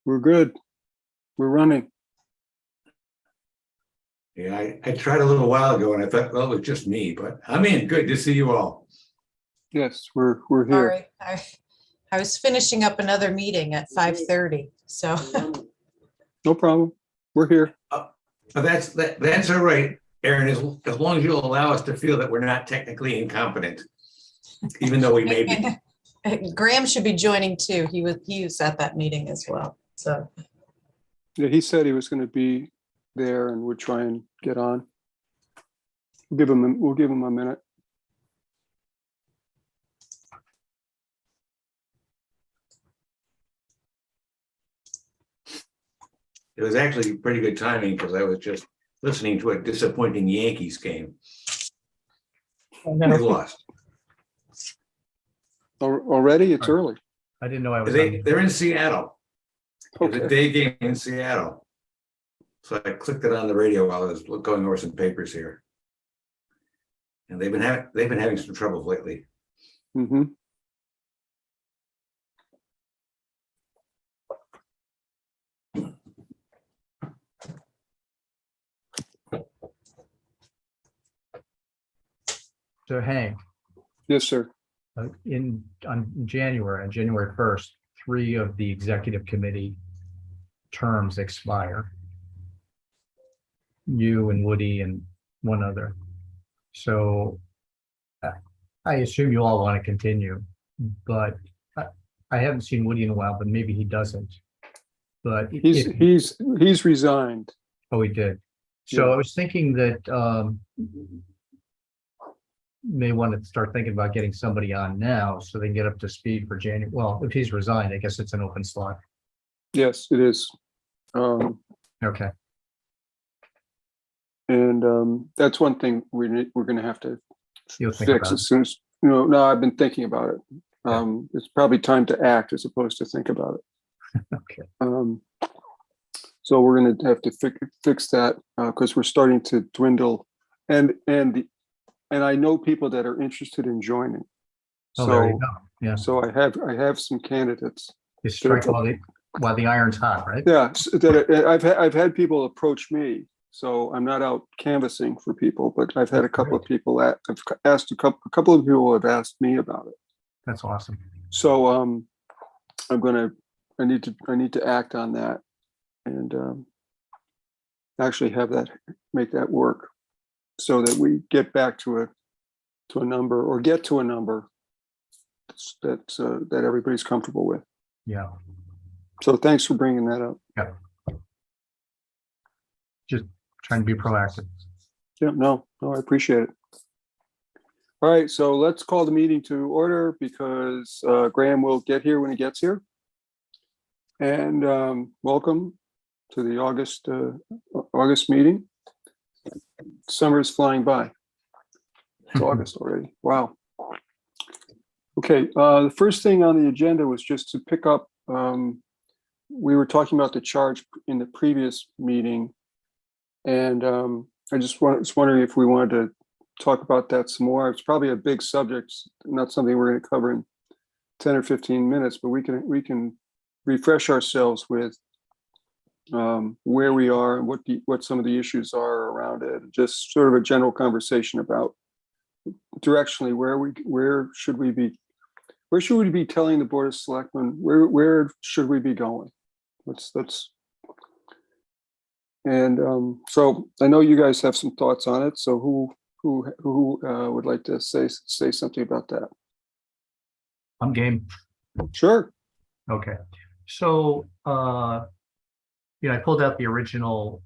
We're good. We're running. Yeah, I tried a little while ago and I thought, well, it was just me, but I'm in. Good to see you all. Yes, we're here. Sorry, I was finishing up another meeting at 5:30, so. No problem. We're here. That's all right, Aaron, as long as you'll allow us to feel that we're not technically incompetent, even though we may be. Graham should be joining too. He was at that meeting as well, so. Yeah, he said he was going to be there and we'll try and get on. We'll give him a minute. It was actually pretty good timing because I was just listening to a disappointing Yankees game. They lost. Already? It's early. I didn't know I was. They're in Seattle. Okay. It's a day game in Seattle. So I clicked it on the radio while I was going over some papers here. And they've been having some trouble lately. Mm-hmm. So Hank, Yes, sir. on January 1st, 3 of the executive committee terms expire. You and Woody and one other. So I assume you all want to continue, but I haven't seen Woody in a while, but maybe he doesn't. But He's resigned. Oh, he did. So Yeah. I was thinking that may want to start thinking about getting somebody on now so they can get up to speed for January. Well, if he's resigned, I guess it's an open slot. Yes, it is. Okay. And that's one thing we're going to have to You'll think fix about as soon as, no, I've been thinking about it. It's probably time to act as opposed to think about it. Okay. So we're going to have to fix that because we're starting to dwindle, and I know people that are interested in joining. Oh, there you So go. Yeah. so I have some candidates. You strike while the iron's hot, right? Yeah, I've had people approach me. So I'm not out canvassing for people, but I've had a couple of people I've asked a couple of people have asked me about it. That's awesome. So I need to act on that and actually make that work so that we get back to a number or get to a number that everybody's comfortable with. Yeah. So thanks for bringing that up. Yeah. Just trying to be proactive. Yeah, no, I appreciate it. All right, so let's call the meeting to order because Graham will get here when he gets here. And welcome to the August meeting. Summer is flying by. It's August already. Wow. Okay, the first thing on the agenda was just to pick up. We were talking about the charge in the previous meeting, and I was wondering if we wanted to talk about that some more. It's probably a big subject, not something we're going to cover in 10 or 15 minutes, but we can refresh ourselves with where we are and what some of the issues are around it. Just sort of a general conversation about directionally where should we be telling the Board of Selectmen where should we be going? And so I know you guys have some thoughts on it. So who would like to say something about that? I'm game. Sure. Okay. So, I pulled out the original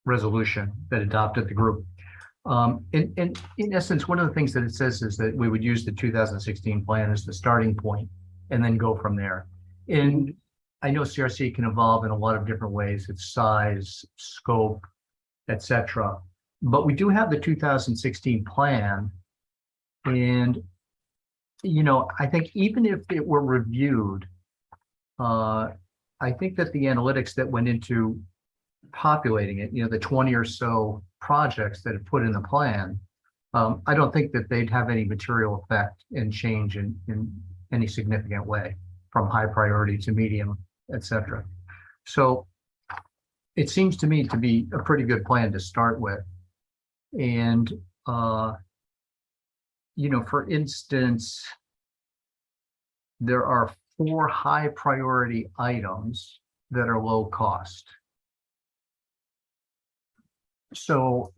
resolution that adopted the group. In essence, one of the things that it says is that we would use the 2016 plan as the starting point and then go from there. And I know CRC can evolve in a lot of different ways, its size, scope, etc. But we do have the 2016 plan. And, I think even if it were reviewed, I think that the analytics that went into populating it, the 20 or so projects that have put in the plan, I don't think that they'd have any material effect and change in any significant way from high priority to medium, etc. So it seems to me to be a pretty good plan to start with. And, for instance, there are 4 high priority items that are low cost. So,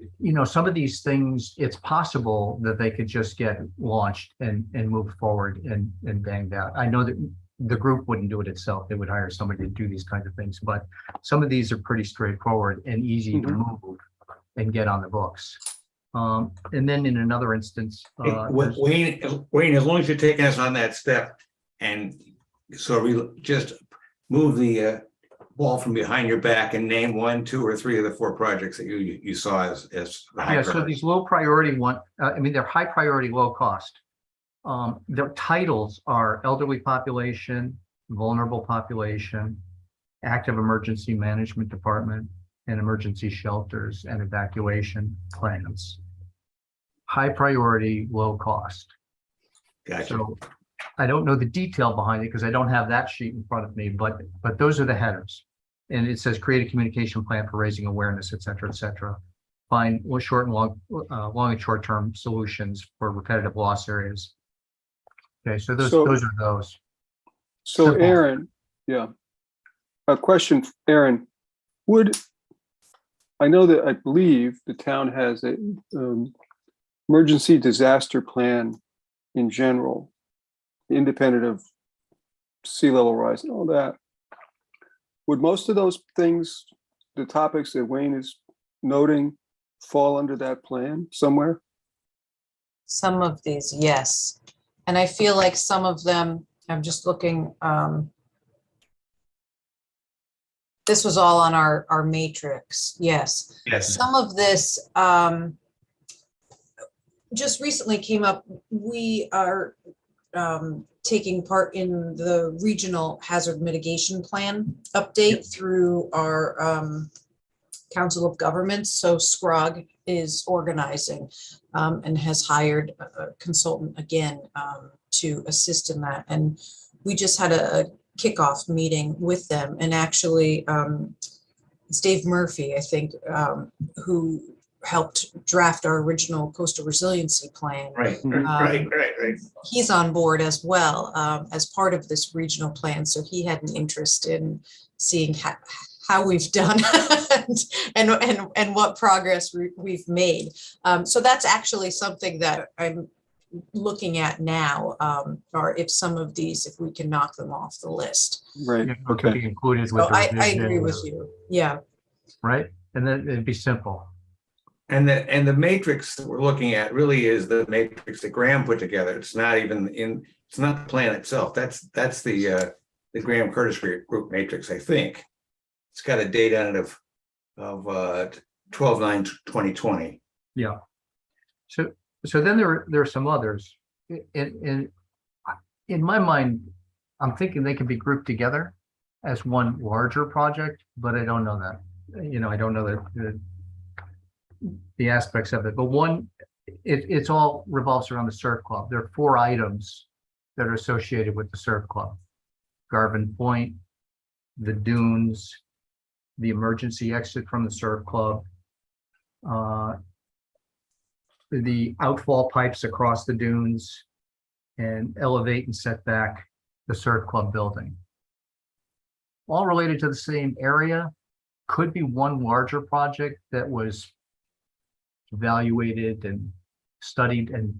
some of these things, it's possible that they could just get launched and move forward and banged out. I know that the group wouldn't do it itself. They would hire somebody to do these kinds of things, but some of these are pretty straightforward and easy to move and get on the books. And then in another instance, Wayne, as long as you're taking us on that step, and so we just move the ball from behind your back and name 1, 2, or 3 of the 4 projects that you saw as high yeah, so priority. these low priority they're high priority, low cost. Their titles are elderly population, vulnerable population, active emergency management department, and emergency shelters and evacuation plans. High priority, low cost. Gotcha. So I don't know the detail behind it because I don't have that sheet in front of me, but those are the headers. And it says create a communication plan for raising awareness, et cetera, et cetera. Find short and long and short-term solutions for repetitive loss areas. Okay, so those are those. So Simple. Aaron, yeah. A question, Aaron, I know that I believe the town has a emergency disaster plan in general, independent of sea level rise and all that. Would most of those things, the topics that Wayne is noting, fall under that plan somewhere? Some of these, yes. And I feel like some of them, I'm just looking, this was all on our matrix, yes. Yes. Some of this just recently came up. We are taking part in the regional hazard mitigation plan update through our Council of Governments. So SCROG is organizing and has hired a consultant again to assist in that. And we just had a kickoff meeting with them, and actually it's Dave Murphy, I think, who helped draft our original coastal resiliency plan. Right, right. He's on board as well as part of this regional plan. So he had an interest in seeing how we've done and what progress we've made. So that's actually something that I'm looking at now, or if some of these, if we can knock them off the list. Right. It could be included with So the I revision, agree with you. Yeah. right? And then it'd be simple. And the matrix that we're looking at really is the matrix that Graham put together. It's not even it's not the plan itself. That's the Graham Curtis group matrix, I think. It's got a date on it of 12/9/2020. Yeah. So then there are some others. In my mind, I'm thinking they can be grouped together as one larger project, but I don't know that. I don't know the aspects of it. But one, it's all revolves around the surf club. There are 4 items that are associated with the surf club: Garvin Point, the dunes, the emergency exit from the surf club, the outfall pipes across the dunes, and elevate and set back the surf club building. All related to the same area. Could be one larger project that was evaluated and studied and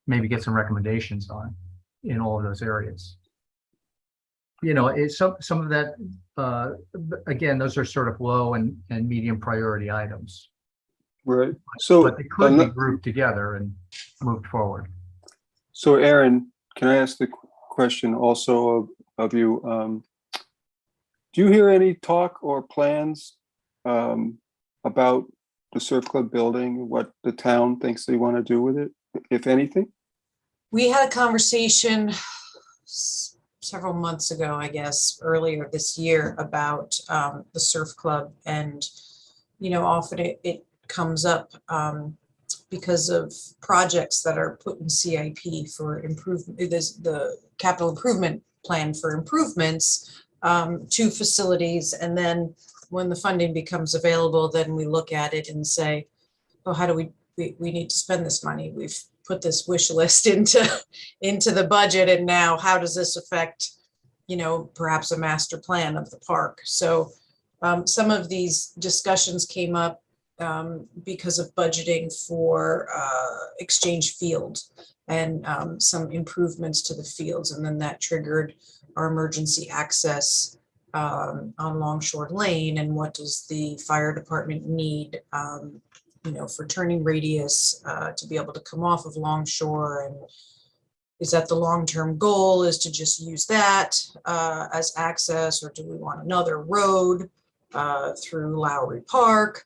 maybe get some recommendations on in all of those areas. It's some of that, again, those are sort of low and medium priority items. Right. So, but they could be grouped together and moved forward. So Aaron, can I ask the question also of you? Do you hear any talk or plans about the surf club building, what the town thinks they want to do with it, if anything? We had a conversation several months ago, I guess, earlier this year, about the surf club, and often it comes up because of projects that are put in CIP for improvement. There's the capital improvement plan for improvements to facilities. And then when the funding becomes available, then we look at it and say, oh, how do we need to spend this money? We've put this wish list into the budget, and now how does this affect, perhaps a master plan of the park? So some of these discussions came up because of budgeting for exchange field and some improvements to the fields, and then that triggered our emergency access on Longshore Lane, and what does the fire department need, for turning radius to be able to come off of Longshore, and is that the long-term goal is to just use that as access, or do we want another road through Lowry Park?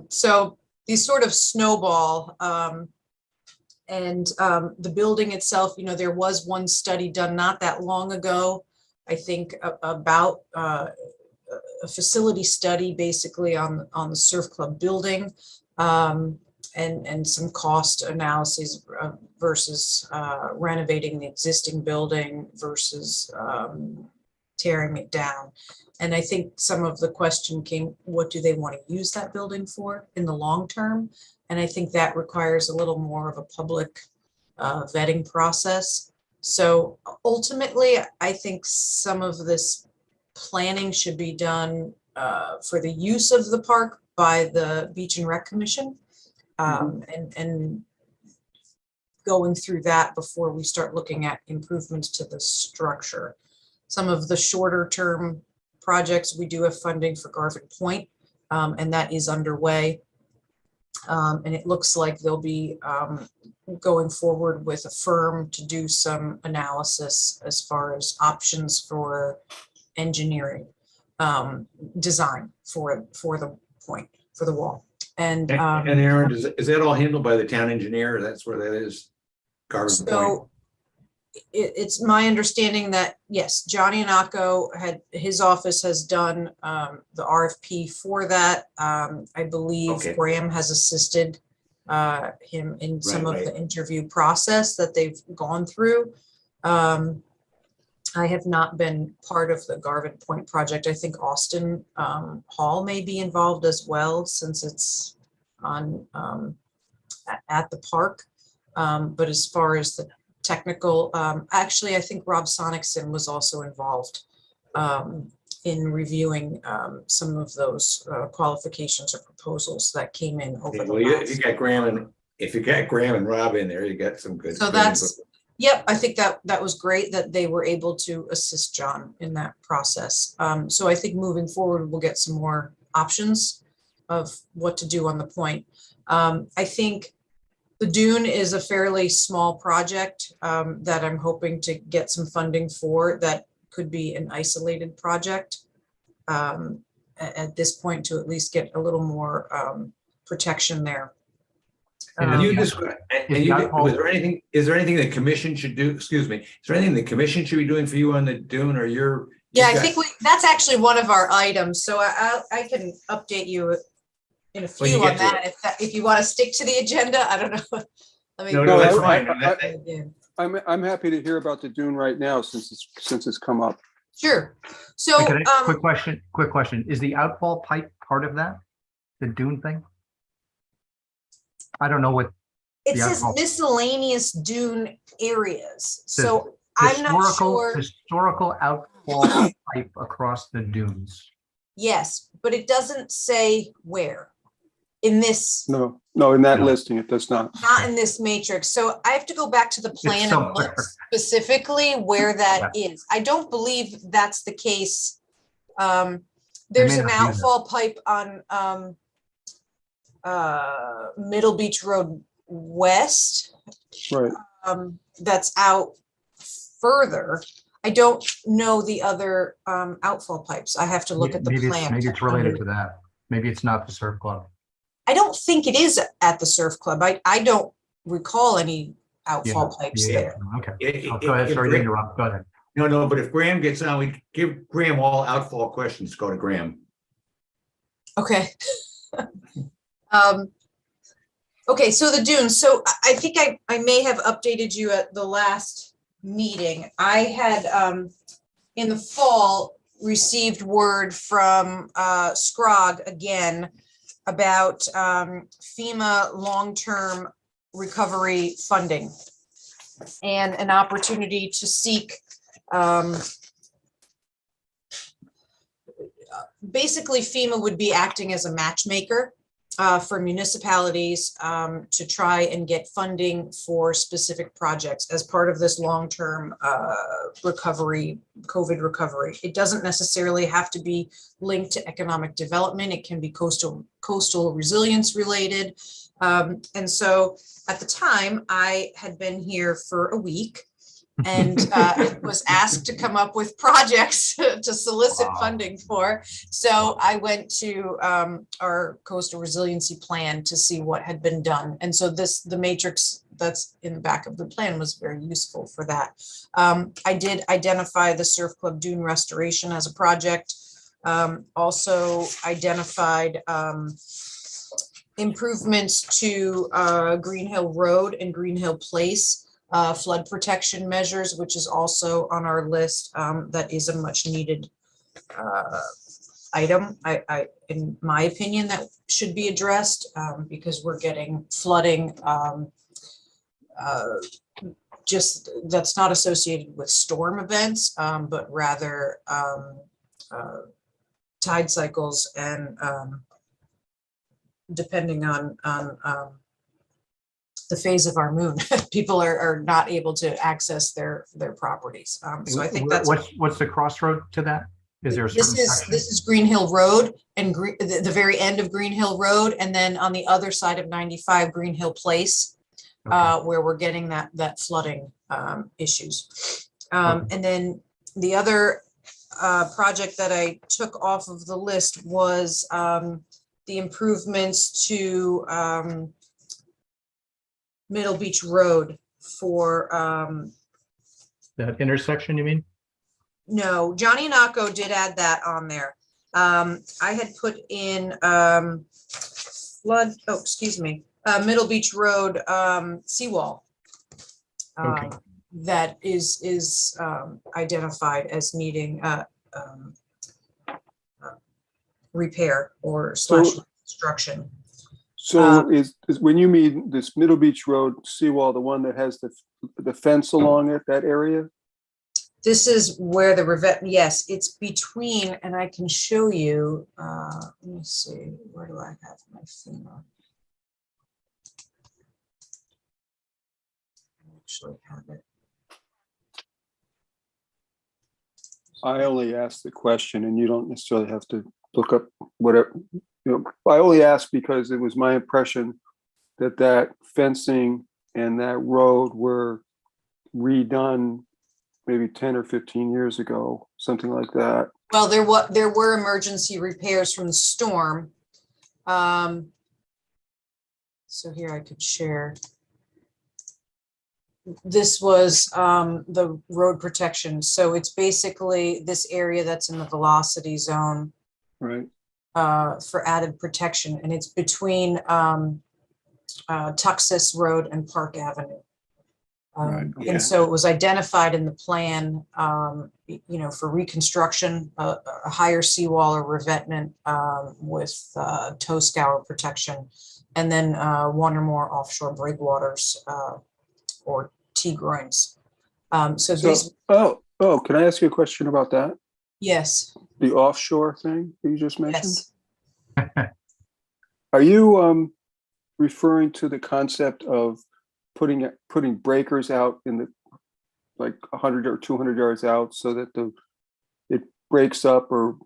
So these sort of snowball, and the building itself, there was one study done not that long ago, I think, about a facility study basically on the surf club building, and some cost analyses versus renovating the existing building versus tearing it down. And I think some of the question came, what do they want to use that building for in the long term? And I think that requires a little more of a public vetting process. So ultimately, I think some of this planning should be done for the use of the park by the Beach and Rec Commission, and going through that before we start looking at improvements to the structure. Some of the shorter term projects, we do have funding for Garvin Point, and that is underway. And it looks like they'll be going forward with a firm to do some analysis as far as options for engineering design for the point, for the wall. And Aaron, is that all handled by the town engineer? That's where that is? Garvin Point. so it's my understanding that, yes, Johnny Anako his office has done the RFP for that. I believe Okay. Graham has assisted him in some of Right. the interview process that they've gone through. I have not been part of the Garvin Point project. I think Austin Hall may be involved as well, since it's on at the park. But as far as the technical, actually, I think Rob Sonicson was also involved in reviewing some of those qualifications or proposals that came in over the If you got Graham and Rob in there, you got some good. So that's, yep, I think that was great that they were able to assist John in that process. So I think moving forward, we'll get some more options of what to do on the point. I think the dune is a fairly small project that I'm hoping to get some funding for. That could be an isolated project at this point, to at least get a little more protection there. Is there anything the commission should do? Excuse me. Is there anything the commission should be doing for you on the dune, or you're? Yeah, I think that's actually one of our items. So I can update you in a few on that. If you want to stick to the agenda, I don't know. No, that's fine. I'm happy to hear about the dune right now, since it's come up. Sure. So Okay, quick question. Is the outfall pipe part of that? The dune thing? I don't know what. it says miscellaneous dune areas. So I'm not sure. Historical outfall pipe across the dunes. Yes, but it doesn't say where in this. No, in that listing, it does not. Not in this matrix. So I have to go back to the plan and look specifically where that is. I don't believe that's the case. There's an outfall pipe on Middle Beach Road West. Right. That's out further. I don't know the other outfall pipes. I have to look at the plan. Maybe it's related to that. Maybe it's not the surf club. I don't think it is at the surf club. I don't recall any outfall pipes there. Okay. Go ahead. Sorry to interrupt. Go ahead. No, but if Graham gets on, we give Graham all outfall questions. Go to Graham. Okay. Okay, so the dunes. So I think I may have updated you at the last meeting, I had in the fall received word from Scrog again about FEMA long-term recovery funding and an opportunity to seek basically FEMA would be acting as a matchmaker for municipalities to try and get funding for specific projects as part of this long-term recovery, COVID recovery. It doesn't necessarily have to be linked to economic development. It can be coastal resilience related. And so at the time, I had been here for a week and was asked to come up with projects to solicit funding for. So I went to our coastal resiliency plan to see what had been done. And so the matrix that's in the back of the plan was very useful for that. I did identify the Surf Club Dune restoration as a project. Also identified improvements to Green Hill Road and Green Hill Place. Flood protection measures, which is also on our list. That is a much needed item. In my opinion, that should be addressed because we're getting flooding just that's not associated with storm events, but rather tide cycles and depending on the phase of our moon, people are not able to access their properties. So I think that's what's the crossroad to that? Is there a certain section? This is Green Hill Road and the very end of Green Hill Road, and then on the other side of 95 Green Hill Place, where we're getting that flooding issues. And then the other project that I took off of the list was the improvements to Middle Beach Road for that intersection, you mean? No, Johnny Nacco did add that on there. I had put in Middle Beach Road seawall that is identified as needing repair or /construction. So is when you mean this Middle Beach Road seawall, the one that has the fence along it, that area? This is where the revet, yes, it's between, and I can show you, let me see, where do I have my FEMA? I actually have it. I only asked the question and you don't necessarily have to look up whatever. I only asked because it was my impression that fencing and that road were redone maybe 10 or 15 years ago, something like that. Well, there were emergency repairs from the storm. So here I could share. This was the road protection. So it's basically this area that's in the velocity zone. Right. For added protection, and it's between Tuxas Road and Park Avenue. Right, okay. And so it was identified in the plan, for reconstruction, a higher seawall or revetment with tow scour protection, and then one or more offshore breakwaters or T-groins. Can I ask you a question about that? Yes. The offshore thing that you just mentioned? Yes. Are you referring to the concept of putting breakers out in the like 100 or 200 yards out so that it breaks up or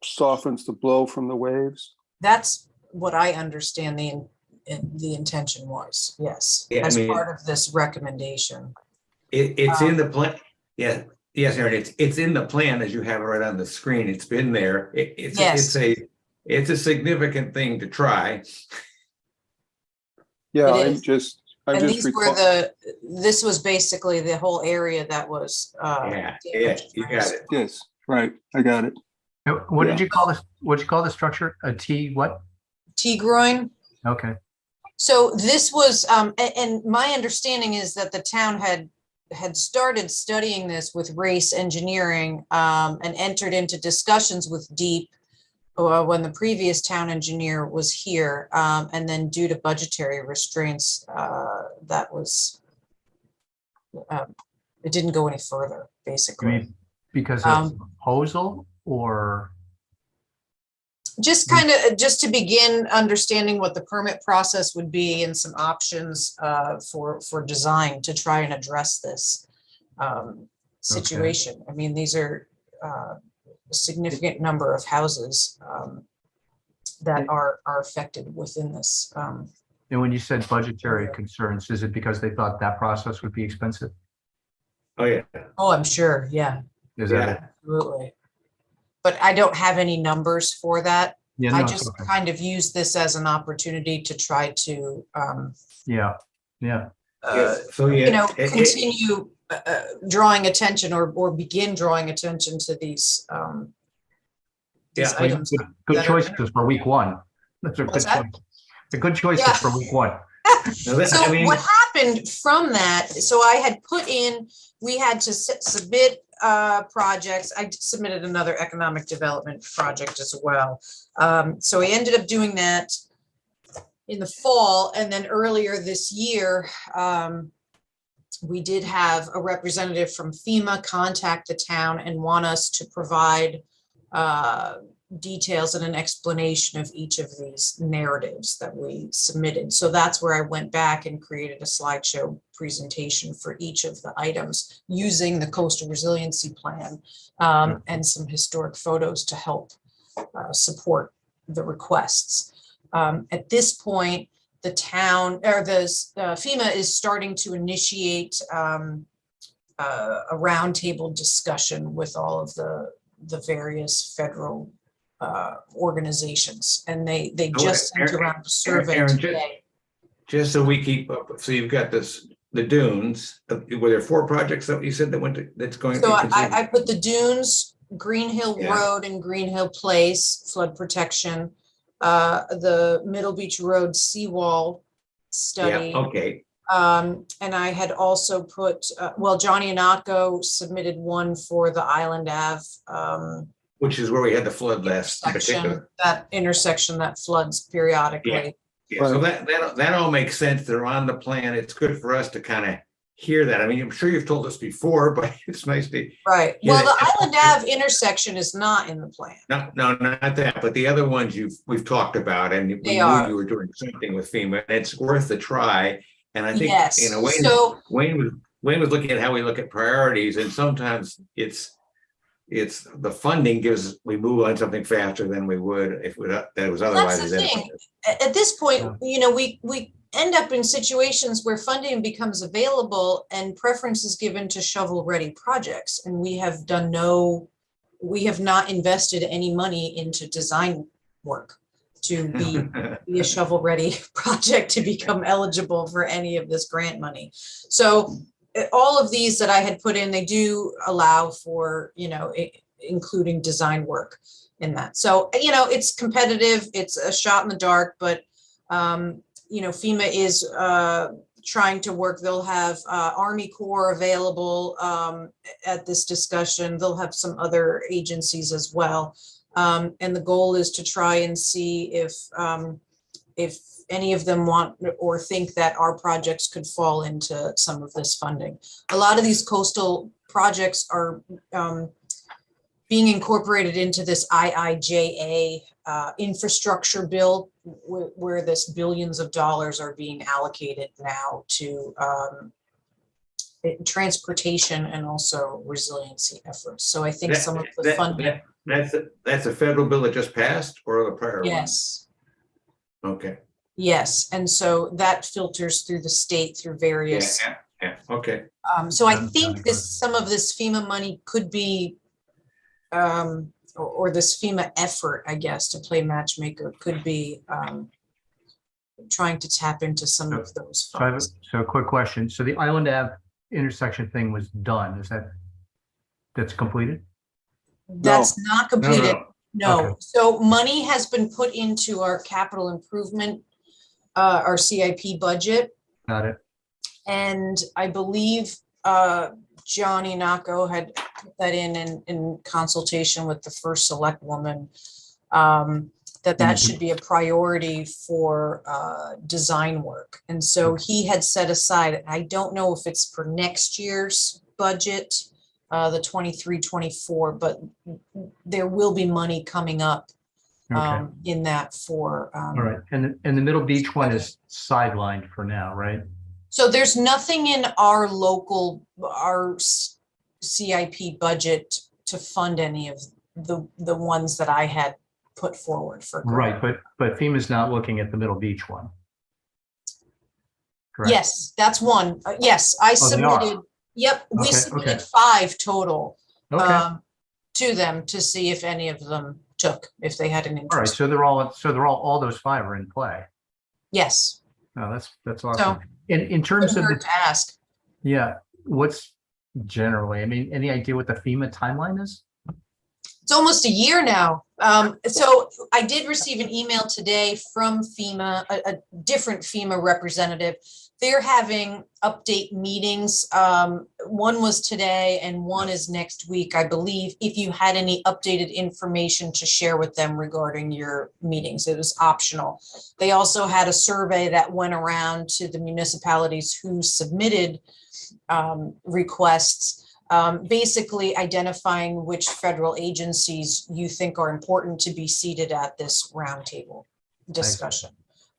softens the blow from the waves? That's what I understand the intention was. Yes, Yeah, as part of this recommendation. It's in the plan. Yeah. Yes, Aaron, it's in the plan as you have it right on the screen. It's been there. It's a significant thing to try. Yeah, this was basically the whole area that was Yeah, you got it. Yes, right. I got it. What did you call this? What'd you call the structure? A T what? T-groin. Okay. So this was, and my understanding is that the town had had started studying this with Race Engineering and entered into discussions with Deep when the previous town engineer was here. And then due to budgetary restraints, that was, it didn't go any further, I basically. mean, because of proposal or? Just kind of, just to begin understanding what the permit process would be and some options for design to try and address this situation. I mean, these are a significant number of houses that are affected within this. And when you said budgetary concerns, is it because they thought that process would be expensive? Oh, yeah. Oh, I'm sure, yeah, Is that it? absolutely. But I don't have any numbers for that. Yeah, I no, just it's okay. kind of use this as an opportunity to try to, Yeah. So, yeah. you know, continue drawing attention or begin drawing attention to these Yeah, I mean, items. Good that are- choices for week one. That's a good What's that? choice. A good choices Yeah. for week one. no, that- So I mean, what happened from that, so I had put in, we had to submit projects. I submitted another economic development project as well. So I ended up doing that in the fall, and then earlier this year, we did have a representative from FEMA contact the town and want us to provide details and an explanation of each of these narratives that we submitted. So that's where I went back and created a slideshow presentation for each of the items using the coastal resiliency plan and some historic photos to help support the requests. At this point, the town or the FEMA is starting to initiate a roundtable discussion with all of the various federal organizations, and they just sent around a survey Aaron, today. just so we keep up, so you've got the dunes, were there 4 projects that you said that went to, that's going? So to I put the dunes, Green Hill Yeah. Road and Green Hill Place flood protection, the Middle Beach Road seawall study. Yeah, okay, And I had also put, well, Johnny Anatco submitted one for the Island Ave which is where we had the flood last in particular. section, that intersection that floods periodically. Yeah, so that all makes sense. They're on the plan. It's good for us to kind of hear that. I mean, I'm sure you've told us before, but it's nice to. Right. Yeah, Well, the that- Island Ave intersection is not in the plan. No, not that, but the other ones we've talked about, and we They knew are. you were doing something with FEMA, and it's worth a try. And I think, Yes. in a way, So Wayne was looking at how we look at priorities, and sometimes it's the funding we move on something faster than we would if that was otherwise. that's the thing. At this point, you know, we end up in situations where funding becomes available and preference is given to shovel-ready projects. And we have not invested any money into design work to be a shovel-ready project to become eligible for any of this grant money. So all of these that I had put in, they do allow for, you know, including design work in that. So, you know, it's competitive, it's a shot in the dark, but, you know, FEMA is trying to work. They'll have Army Corps available at this discussion. They'll have some other agencies as well. And the goal is to try and see if any of them want or think that our projects could fall into some of this funding. A lot of these coastal projects are being incorporated into this IIJA infrastructure bill, where this billions of dollars are being allocated now to transportation and also resiliency efforts. So I think some of the funding. That's a federal bill that just passed, or a prior one? Yes. Okay. Yes, and so that filters through the state through various. Yeah, okay. So I think some of this FEMA money could be, or this FEMA effort, I guess, to play matchmaker could be trying to tap into some of those funds. So a quick question. So the Island Ave intersection thing was done. That's completed? That's not completed. No. Okay. So money has been put into our capital improvement, our CIP budget. Got it. And I believe Johnny Naco had put that in consultation with the first select woman, that should be a priority for design work. And so he had set aside, I don't know if it's for next year's budget, the 23-24, but there will be money coming up Okay. in that for. All right. And the Middle Beach one is sidelined for now, right? So there's nothing in our local, CIP budget to fund any of the ones that I had put forward for. Right, but FEMA's not looking at the Middle Beach one. Correct? Yes, that's one. Yes, I Oh, they are? submitted, yep, we Okay, submitted okay. 5 total Okay, to them to see if any of them took, if they had an all right, interest. so all those 5 are in play. Yes, No, that's awesome. In terms couldn't of hurt the, to ask. yeah, what's generally, I mean, any idea what the FEMA timeline is? It's almost a year now. So I did receive an email today from FEMA, a different FEMA representative. They're having update meetings. One was today and one is next week, I believe. If you had any updated information to share with them regarding your meetings, it was optional. They also had a survey that went around to the municipalities who submitted requests, basically identifying which federal agencies you think are important to be seated at this roundtable discussion.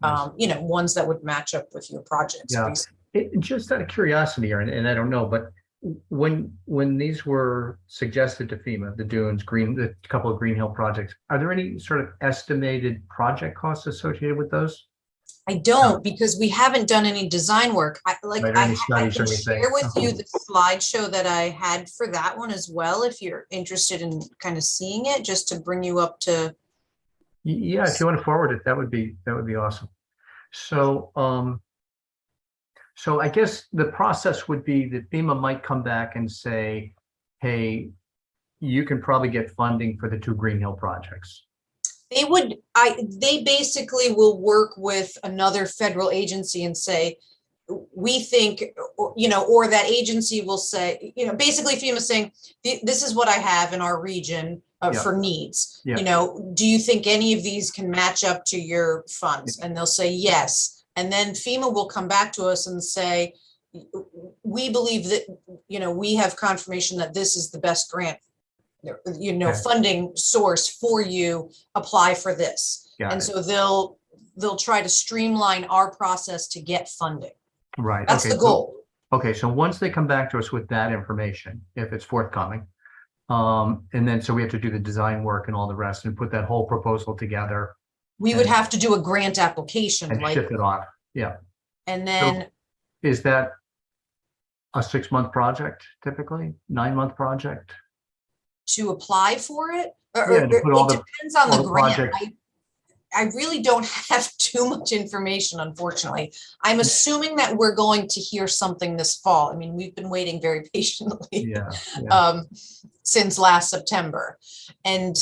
Ones that would match up with your projects. Yeah. Basically. Just out of curiosity here, and I don't know, but when these were suggested to FEMA, the dunes, the couple of Green Hill projects, are there any sort of estimated project costs associated with those? I don't, because we haven't done any design work. I Any studies or can anything? share with you the slideshow that I had for that one as well, if you're interested in kind of seeing it, just to bring you up to. Yeah, if you want to forward it, that would be awesome. So, so I guess the process would be that FEMA might come back and say, hey, you can probably get funding for the 2 Green Hill projects. They basically will work with another federal agency and say, we think, or that agency will say, basically FEMA saying, this is what I have in our region for needs. Yeah. Do you think any of these can match up to your funds? And they'll say yes. And then FEMA will come back to us and say, we believe that, we have confirmation that this is the best grant, funding source for you, apply for this. So they'll try to streamline our process to get funding. Right. That's the goal. Okay, so once they come back to us with that information, if it's forthcoming, and then so we have to do the design work and all the rest and put that whole proposal together. We would have to do a grant application and ship it off. Yeah. And then. So is that a 6-month project, typically 9-month project? To apply for it? It depends on the grant. project. I really don't have too much information, unfortunately. I'm assuming that we're going to hear something this fall. I mean, we've been waiting very patiently since last September. And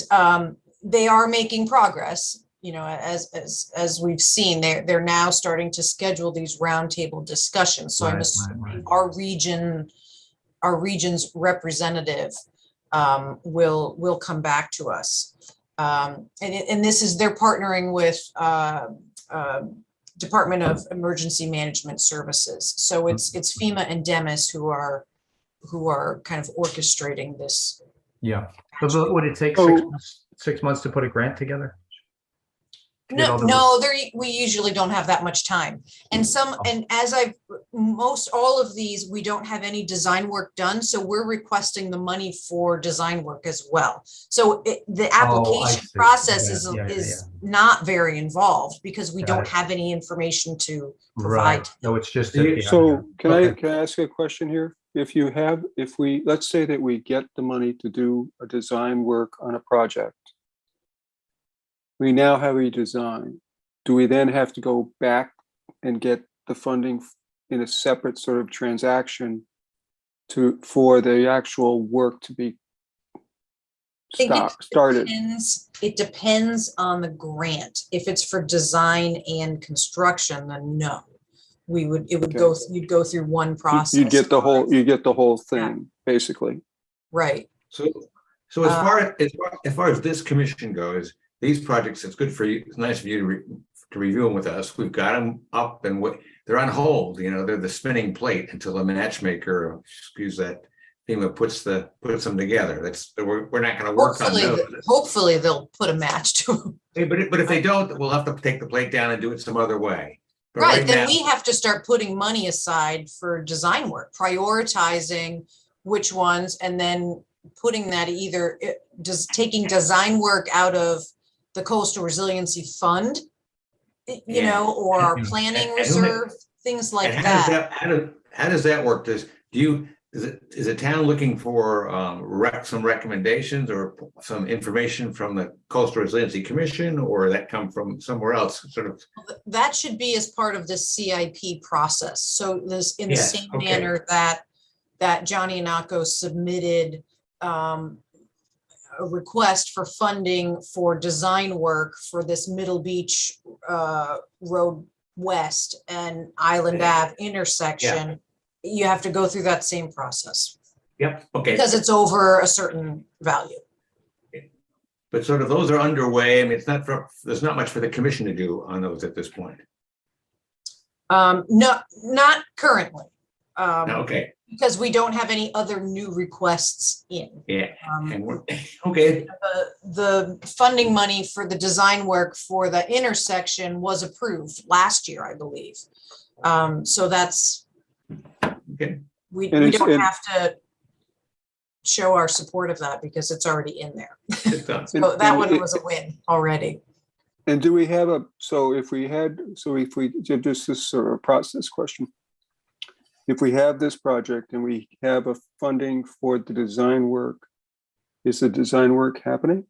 they are making progress, as we've seen. They're now starting to schedule these roundtable discussions. So I'm assuming our region's representative will come back to us. And they're partnering with Department of Emergency Management Services. So it's FEMA and DEMIS who are kind of orchestrating this. Yeah. But would it take 6 months to put a grant together? No, we usually don't have that much time. And as all of these, we don't have any design work done. So we're requesting the money for design work as well. So the application process is not very involved because we don't have any information to provide. No, it's just. So can I ask a question here? Let's say that we get the money to do a design work on a project. We now have a design. Do we then have to go back and get the funding in a separate sort of transaction for the actual work to be started? It depends on the grant. If it's for design and construction, then no. it would Okay. go, you'd go through one process. You get the whole thing, basically. Right. So as far as this commission goes, these projects, it's good for you. It's nice for you to review them with us. We've got them up and they're on hold. You know, they're the spinning plate until a matchmaker, excuse that, FEMA puts them together. We're not going to work on those. Hopefully they'll put a match to them. Hey, but if they don't, we'll have to take the plate down and do it some other way. But Right, then now- we have to start putting money aside for design work, prioritizing which ones, and then putting that either just taking design work out of the Coastal Resiliency Fund, you know, or our planning and reserve, things like and that. how does that work? Is the town looking for some recommendations or some information from the Coastal Resiliency Commission, or that come from somewhere else? Sort of. That should be as part of this CIP process. So this, in the Yes, same okay. manner that Johnny Anako submitted a request for funding for design work for this Middle Beach Road West and Island Ave intersection. You have to go through that same process Yep, okay. because it's over a certain value. But sort of those are underway. I mean, there's not much for the commission to do on those at this point. No, not currently. Okay, Because we don't have any other new requests in. yeah, and we're, okay, The funding money for the design work for the intersection was approved last year, I believe. So that's, okay. we And don't have to show our support of that because it's already in there. It's done. So that one was a win already. And do we have if we just this sort of a process question. If we have this project and we have a funding for the design work, is the design work happening?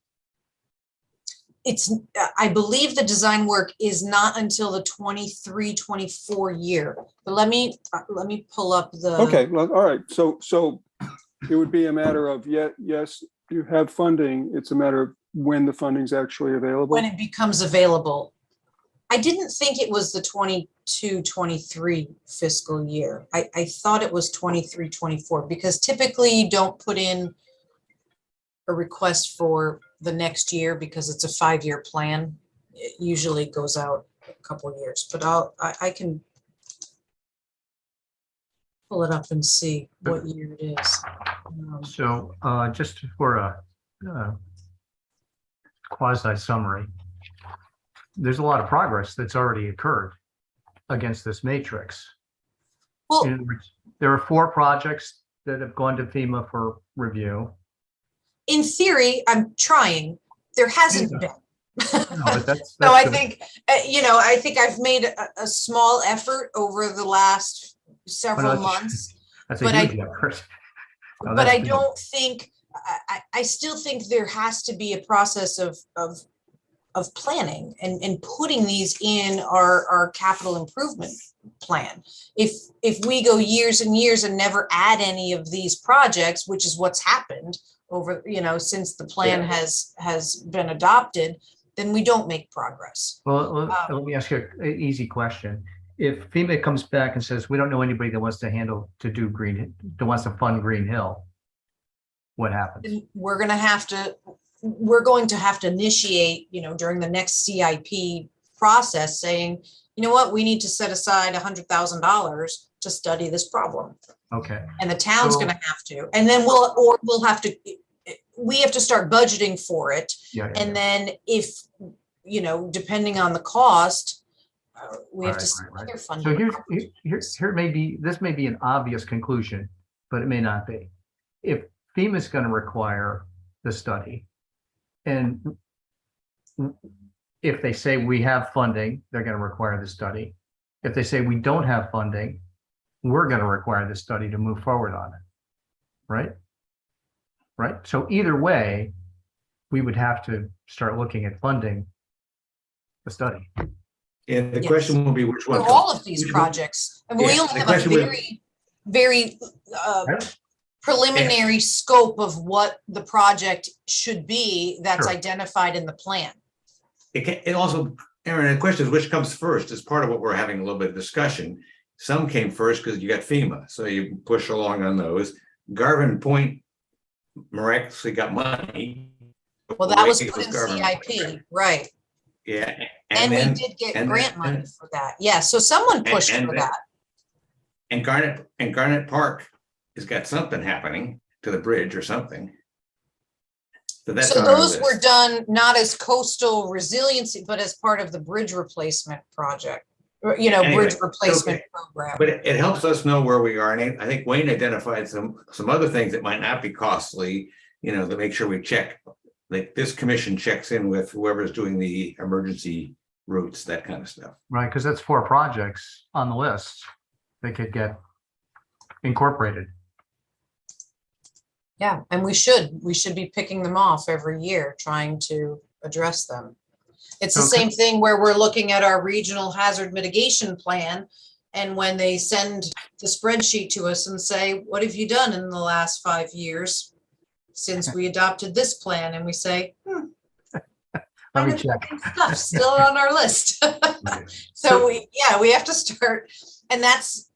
I believe the design work is not until the 23-24 year, but let me pull up the. Okay, well, all right. So it would be a matter of, yes, you have funding. It's a matter of when the funding's actually available. When it becomes available. I didn't think it was the 22-23 fiscal year. I thought it was 23-24 because typically you don't put in a request for the next year because it's a 5-year plan. It usually goes out a couple of years, but I can pull it up and see what year it is. So just for a quasi summary, there's a lot of progress that's already occurred against this matrix. Well, There are 4 projects that have gone to FEMA for review. in theory, I'm trying. There hasn't been. No, but that's So I good. think, I think I've made a small effort over the last several months. That's but a I- huge effort. No, But that's I good. don't think, I still think there has to be a process of planning and putting these in our capital improvement plan. If we go years and years and never add any of these projects, which is what's happened over, since the plan has been adopted, then we don't make progress. Well, let me ask you an easy question. If FEMA comes back and says, we don't know anybody that wants to wants to fund Green Hill, what happens? And we're going to have to initiate, during the next CIP process saying, you know what, we need to set aside $100,000 to study this problem. Okay. And the town's So- going to have to, and then we have to start budgeting for it. Yeah. And then if, depending on the cost, we have to see Right. other So funding. this may be an obvious conclusion, but it may not be. If FEMA is going to require the study, and if they say we have funding, they're going to require the study. If they say we don't have funding, we're going to require the study to move forward on it. Right? Right. So either way, we would have to start looking at funding the study. And the Yes. question will be which one. For all of these which one- projects. I mean, we Yeah, only the have a question was- very Right? preliminary scope of what the project should be that's Sure. identified in the plan. It also, Aaron, the question is which comes first as part of what we're having a little bit of discussion. Some came first because you got FEMA, so you push along on those. Garvin Point miraculously got money. Well, that was It put in Garvin Point, CIP, right? Yeah, And we then did get and grant then- money for that. Yeah, so someone pushed and for then- that. and Garnet Park has got something happening to the bridge or something. So that's So on our those were list. done not as coastal resiliency, but as part of the bridge replacement project, or, you know, Anyway, bridge replacement okay. program. But it helps us know where we are, and I think Wayne identified some other things that might not be costly, you know, to make sure we check. Like this commission checks in with whoever's doing the emergency routes, that kind of stuff. Right, because that's 4 projects on the list that could get incorporated. Yeah, and we should be picking them off every year, trying to address them. It's the Okay. same thing where we're looking at our regional hazard mitigation plan. And when they send the spreadsheet to us and say, what have you done in the last 5 years since we adopted this plan? And we say, Let me kind of check. stuff still on our list. So we have to start, and that's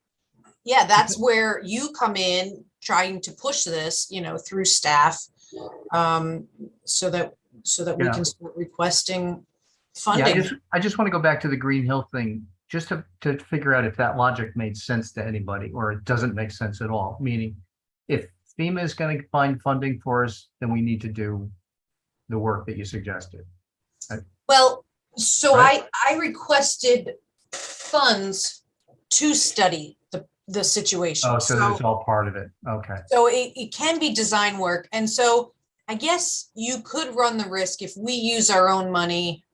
where you come in, trying to push this, you know, through staff, so that we Yeah. can start requesting Yeah, funding. I just want to go back to the Green Hill thing, just to figure out if that logic made sense to anybody, or it doesn't make sense at all. Meaning, if FEMA is going to find funding for us, then we need to do the work that you suggested. Well, so Right. I requested funds to study the situation. Oh, so that's all part of it. Okay. So it can be design work. And so I guess you could run the risk if we use our own money,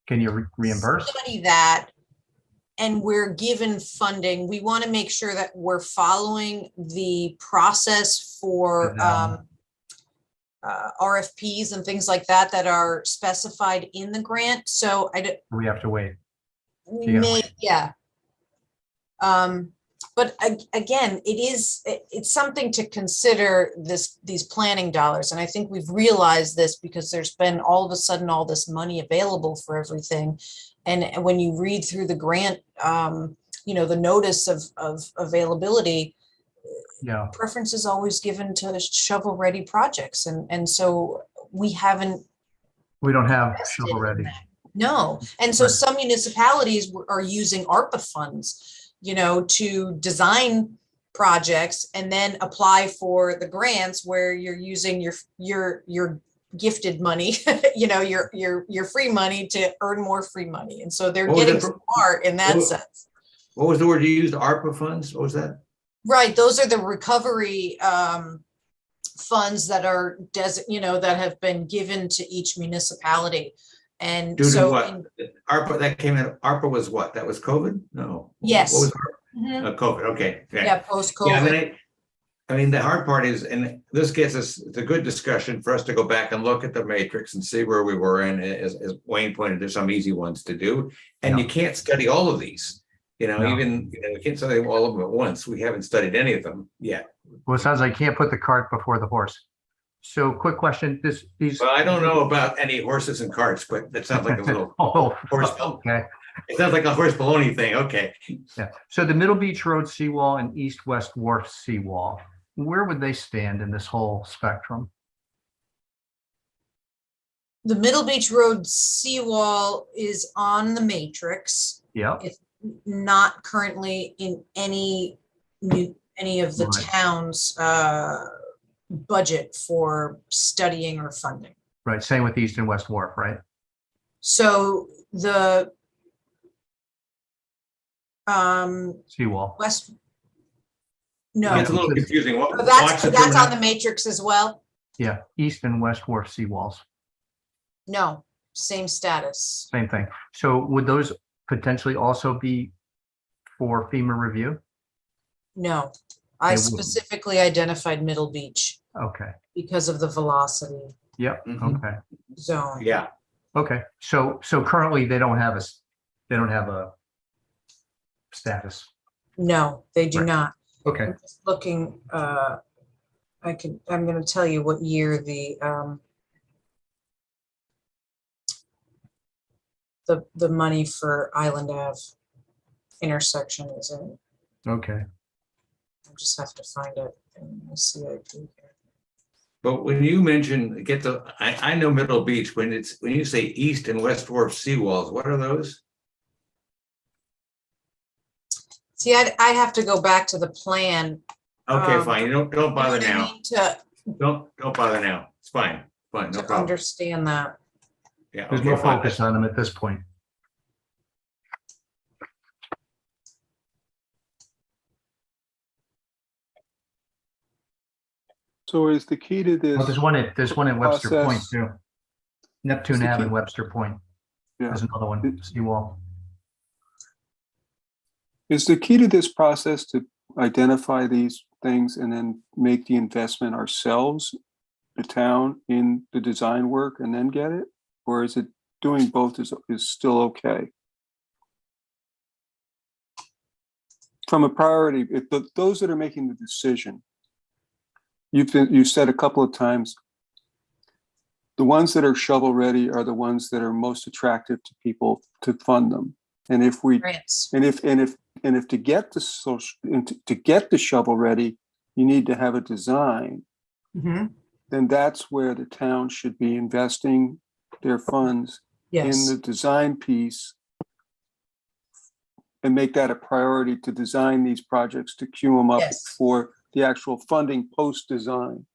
Can you reimburse? study that, and we're given funding. We want to make sure that we're following the process for RFPs and things like that that are specified in the grant. So We have to wait. we You gotta may, wait. yeah. But again, it's something to consider, these planning dollars. And I think we've realized this because there's been all of a sudden all this money available for everything. And when you read through the grant, you know, the notice of availability, Yeah. preference is always given to shovel-ready projects. And so we haven't We don't have invested shovel in ready. that. No. And so Right. some municipalities are using ARPA funds, you know, to design projects and then apply for the grants where you're using your gifted money, you know, your free money to earn more free money. And so they're What was getting it for- smart in that what- sense. What was the word you used? ARPA funds? What was that? Right, those are the recovery funds that are that have been given to each municipality. And Due to so what? ARPA, that came in, ARPA was what? That was COVID? No. Yes. What was Mhm. COVID? Okay. Yeah, Yeah, post-COVID. I mean, the hard part is, and this gets us, it's a good discussion for us to go back and look at the matrix and see where we were. And as Wayne pointed, there's some easy ones to do. And Yeah. you can't study all of these. You know, No. even, we can't study all of them at once. We haven't studied any of them yet. Well, it sounds like you can't put the cart before the horse. So quick question, these. Well, I don't know about any horses and carts, but that sounds like a little Oh, horse. okay. It sounds like a horse baloney thing. Okay. Yeah. So the Middle Beach Road seawall and East West Wharf seawall, where would they stand in this whole spectrum? The Middle Beach Road seawall is on the matrix, Yep. not currently in any of the Right. town's budget for studying or funding. Right. Same with East and West Wharf, right? So the Seawall. West, It's no, a little confusing. Oh, Watch that's the on the terminology. matrix as well. Yeah. East and West Wharf seawalls. No, same status. Same thing. So would those potentially also be for FEMA review? No, I They wouldn't. specifically identified Middle Beach Okay. because of the velocity Yep. Mhm. Okay. zone. Yeah. Okay. So currently they don't have a status. No, they do Right. not. Okay. I'm just looking, I'm gonna tell you what year the money for Island Ave intersection is in. Okay. I just have to find it in the CIP here. But when you mention, I know Middle Beach, when you say east and west wharf seawalls, what are those? See, I have to go back to the plan. Okay, fine, you don't You know bother what I now, mean, To don't bother now, it's fine, no to problem, understand that. yeah. There's okay, no fine. focus on them at this point. So is the key to this? Well, there's one at Webster Point process- too. Neptune It's the Ave key- and Webster Point. Yeah. There's another one, seawall. Is the key to this process to identify these things and then make the investment ourselves, the town, in the design work and then get it? Or is it doing both is still okay? From a priority, those that are making the decision, you've said a couple of times, the ones that are shovel ready are the ones that are most attractive to people to fund them. And if we Grants. And if to get the to get the shovel ready, you need to have a design, Mhm. then that's where the town should be investing their funds in Yes, the design piece and make that a priority to design these projects, to queue them up Yes. for the actual funding post-design.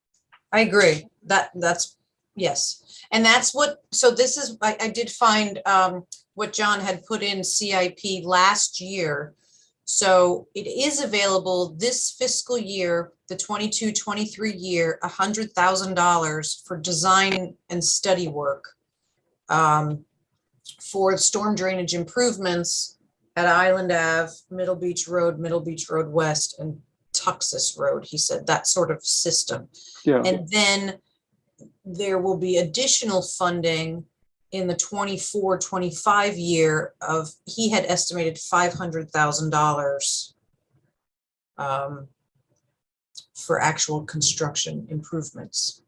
I agree. That's, yes. And that's what, so this is, I did find what John had put in CIP last year. So it is available this fiscal year, the 22-23 year, $100,000 for design and study work for storm drainage improvements at Island Ave, Middle Beach Road West, and Tuxas Road. He said that sort of system. Yeah, And then there will be additional funding in the 24-25 year of, he had estimated $500,000 for actual construction improvements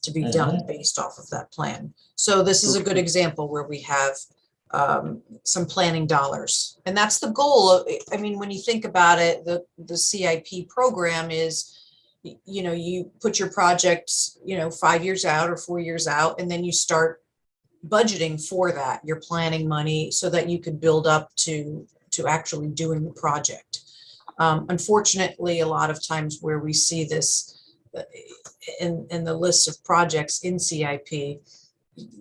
to be done based off of that plan. So this is a good example where we have some planning dollars. And that's the goal of, I mean, when you think about it, the CIP program is, you know, you put your projects, 5 years out or 4 years out, and then you start budgeting for that. You're planning money so that you could build up to actually doing the project. Unfortunately, a lot of times where we see this in the list of projects in CIP,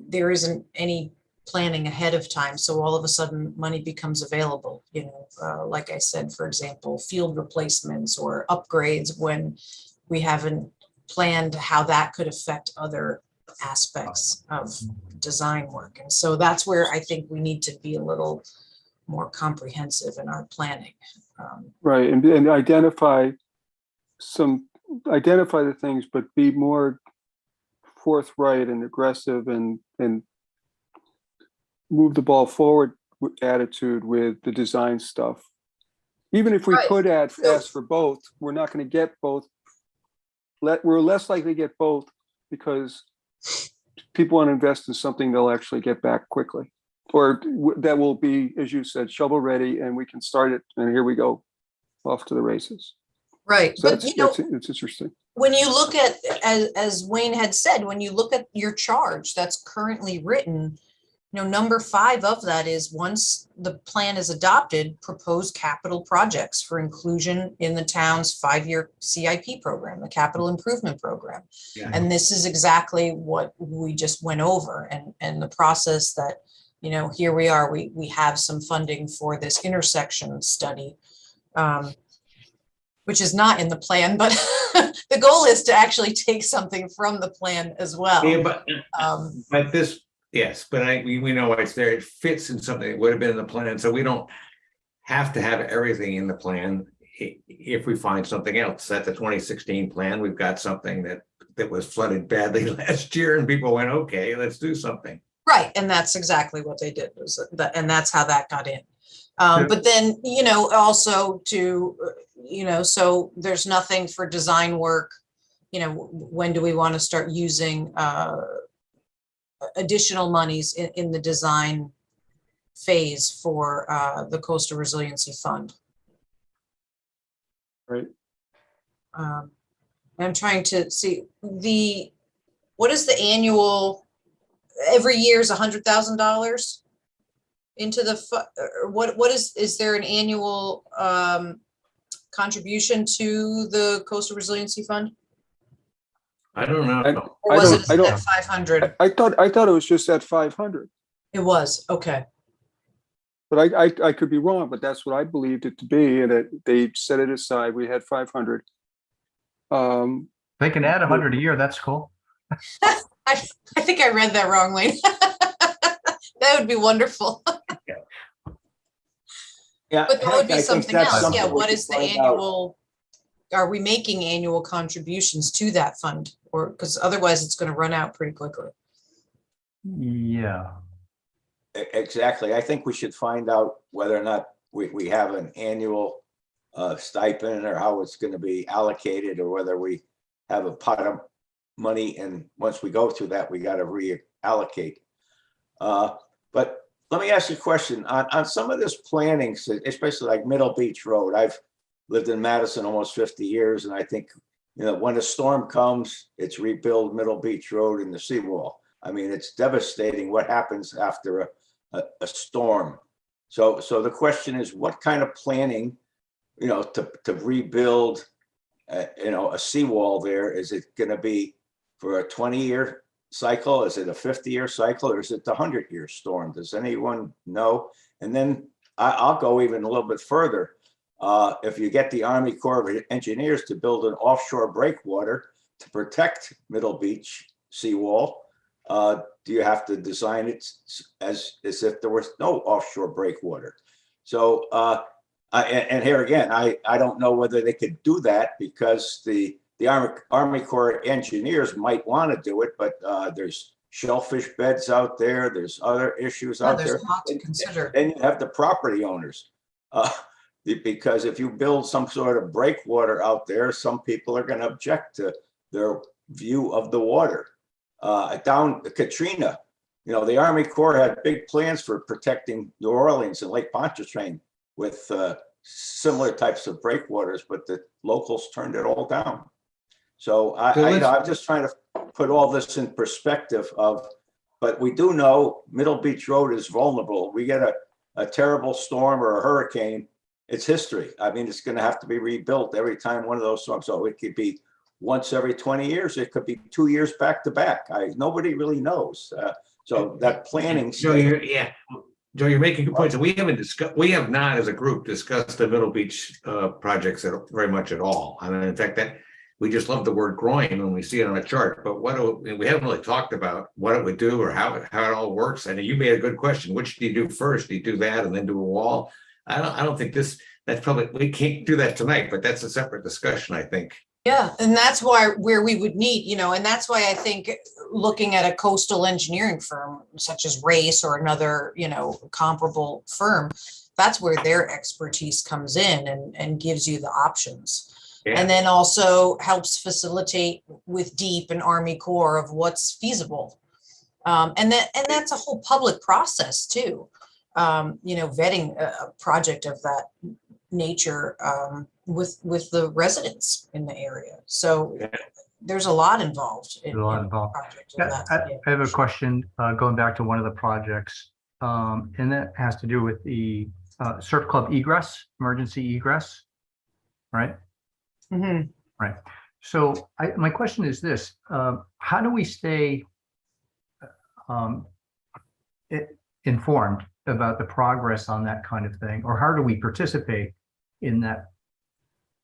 there isn't any planning ahead of time. So all of a sudden money becomes available, like I said, for example, field replacements or upgrades when we haven't planned how that could affect other aspects of design work. And so that's where I think we need to be a little more comprehensive in our planning. right. And identify the things, but be more forthright and aggressive and move the ball forward with attitude with the design stuff. Even if we Right. could ask for both, we're not going to get both. We're less likely to get both because people want to invest in something they'll actually get back quickly, or that will be, as you said, shovel ready, and we can start it. And here we go, off to the races. Right. So But it's interesting. when you look at, as Wayne had said, when you look at your charge that's currently written, number 5 of that is, once the plan is adopted, propose capital projects for inclusion in the town's 5-year CIP program, the capital improvement program. Yeah. And this is exactly what we just went over, and the process that, here we are, we have some funding for this intersection study, which is not in the plan, but the goal is to actually take something from the plan as well. Yeah, but this, yes, but we know it's there. It fits in something that would have been in the plan, so we don't have to have everything in the plan if we find something else. At the 2016 plan, we've got something that was flooded badly last year, and people went, okay, let's do something. Right, and that's exactly what they did, and that's how that got in. But then, also to, so there's nothing for design work. When do we want to start using additional monies in the design phase for the Coastal Resiliency Fund? Right. I'm trying to see what is the annual, every year is $100,000 into the, or what is there an annual contribution to the Coastal Resiliency Fund? I don't know. Or I was don't- it I don't- at 500? I thought it was just at 500, It was, okay. but I could be wrong, but that's what I believed it to be, and that they set it aside. We had 500. They can add 100 a year. That's cool. I think I read that wrongly. That would be wonderful. Yeah, But that would Hank, be I think something that's else. something Yeah, we what should is the find out. annual, are we making annual contributions to that fund? Or, because otherwise it's going to run out pretty quickly. Yeah. Exactly. I think we should find out whether or not we have an annual stipend or how it's going to be allocated, or whether we have a pot of money, and once we go through that, we got to reallocate. But let me ask you a question on some of this planning, especially like Middle Beach Road. I've lived in Madison almost 50 years, and I think, when a storm comes, it's rebuild Middle Beach Road and the seawall. I mean, it's devastating what happens after a storm. So the question is, what kind of planning, to rebuild, a seawall there? Is it going to be for a 20-year cycle? Is it a 50-year cycle, or is it the 100-year storm? Does anyone know? And then I'll go even a little bit further. If you get the Army Corps of Engineers to build an offshore breakwater to protect Middle Beach seawall, do you have to design it as if there was no offshore breakwater? So, and here again, I don't know whether they could do that, because the Army Corps Engineers might want to do it, but there's shellfish beds out there. There's other issues Yeah, out there. there's a lot to consider. Then you have the property owners. Because if you build some sort of breakwater out there, some people are going to object to their view of the water. Down Katrina, the Army Corps had big plans for protecting New Orleans and Lake Pontchartrain with similar types of breakwaters, but the locals turned it all down. So I'm just trying to put all this in perspective but we do know Middle Beach Road is vulnerable. We get a terrible storm or a hurricane, it's history. I mean, it's going to have to be rebuilt every time one of those storms. So it could be once every 20 years. It could be 2 years back to back. Nobody really knows. So that planning. Joe, you're making good points. We have not as a group discussed the Middle Beach projects very much at all. I mean, in fact, that we just love the word groin when we see it on a chart, but we haven't really talked about what it would do or how it all works. And you made a good question. Which do you do first? Do you do that and then do a wall? I don't think that's probably, we can't do that tonight, but that's a separate discussion, I think. Yeah, and that's where we would need, and that's why I think looking at a coastal engineering firm such as Race or another, comparable firm, that's where their expertise comes in and gives you the options. Yeah. And then also helps facilitate with DEEP and Army Corps of what's feasible. And that's a whole public process too. Vetting a project of that nature with the residents in the area. So yeah. There's a lot involved in a project. I have a question going back to one of the projects, and that has to do with the surf club egress, emergency egress, right? Mm-hmm. Right. So my question is this: how do we stay informed about the progress on that kind of thing, or how do we participate in that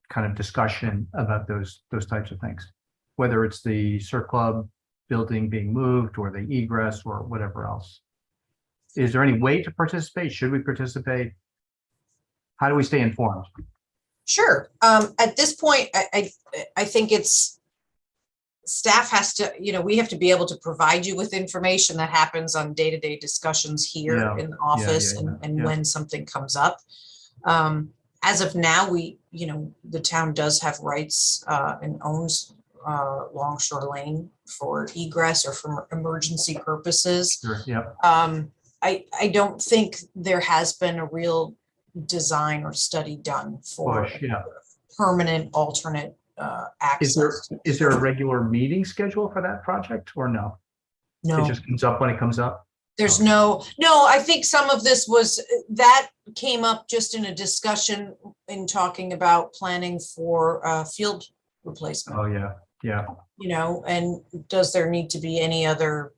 kind of discussion about those types of things, whether it's the surf club building being moved or the egress or whatever else? Is there any way to participate? Should we participate? How do we stay informed? Sure. At this point, I think it's staff has to, we have to be able to provide you with information that happens on day-to-day discussions here in the office and when something comes up. As of now, the town does have rights and owns Longshore Lane for egress or for emergency purposes. Sure. Yeah. I don't think there has been a real design or study done for permanent alternate Is there, access. is there a regular meeting schedule for that project or no? It No, just comes up when it comes up? there's no, I think some of this was, that came up just in a discussion in talking about planning for field replacement. Oh, yeah, yeah. And does there need to be any other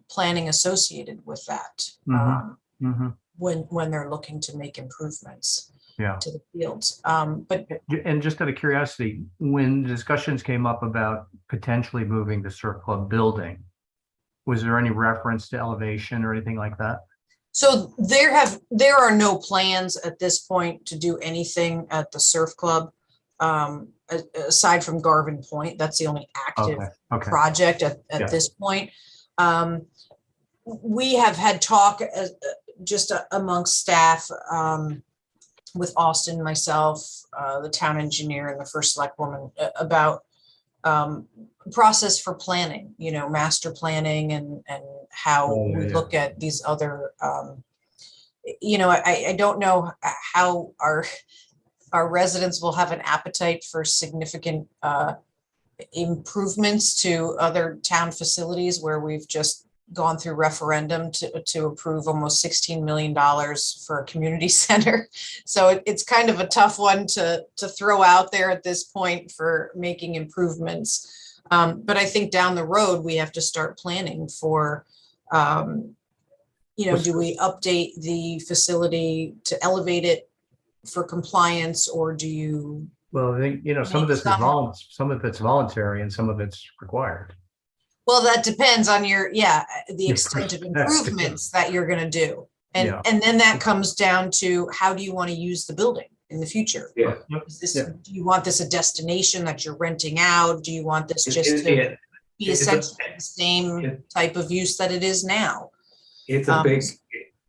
planning associated with that? Mhm. When they're looking to make improvements Yeah. to the fields. But And just out of curiosity, when discussions came up about potentially moving the surf club building, was there any reference to elevation or anything like that? so there are no plans at this point to do anything at the surf club. Aside from Garvin Point, that's the only active Okay. project at Yeah. this point. We have had talk just amongst staff, with Austin, myself, the town engineer and the first select woman about process for planning, master planning and how Oh, we yeah. look at these other, I don't know how our residents will have an appetite for significant improvements to other town facilities where we've just gone through referendum to approve almost $16 million for a community center. So it's kind of a tough one to throw out there at this point for making improvements. But I think down the road, we have to start planning for, do we update the facility to elevate it for compliance, or do you? Well, I think, some of this is some of it's voluntary and some of it's required. Well, that depends on the Your extent of perspective. improvements that you're going to do. And, Yeah. and then that comes down to how do you want to use the building in the future? Yeah. Is this, Yeah. do you want this a destination that you're renting out? Do you want this just It- to it- be it's a- essentially the same it- type of use that it is now? It's a big,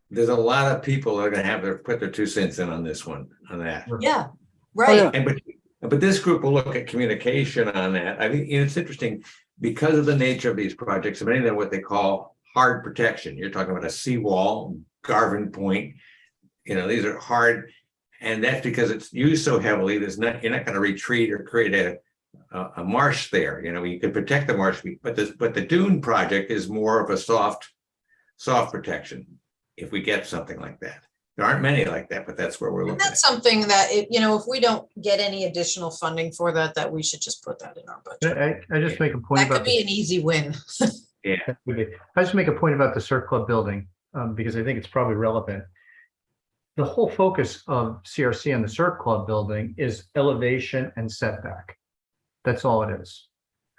there's a lot of people that are gonna have to put their 2 cents in on this one, on that. Yeah, Oh, right. yeah. But this group will look at communication on that. I mean, it's interesting because of the nature of these projects, many of them what they call hard protection. You're talking about a seawall, Garvin Point. These are hard, and that's because it's used so heavily. You're not going to retreat or create a marsh there. You could protect the marsh, but the dune project is more of a soft protection. If we get something like that. There aren't many like that, but that's where we're And looking at. that's something that, if we don't get any additional funding for that we should just put that in our budget. I just make a point That about could be an easy win. I just make a point about the surf club building, because I think it's probably relevant. The whole focus of CRC and the surf club building is elevation and setback. That's all it is.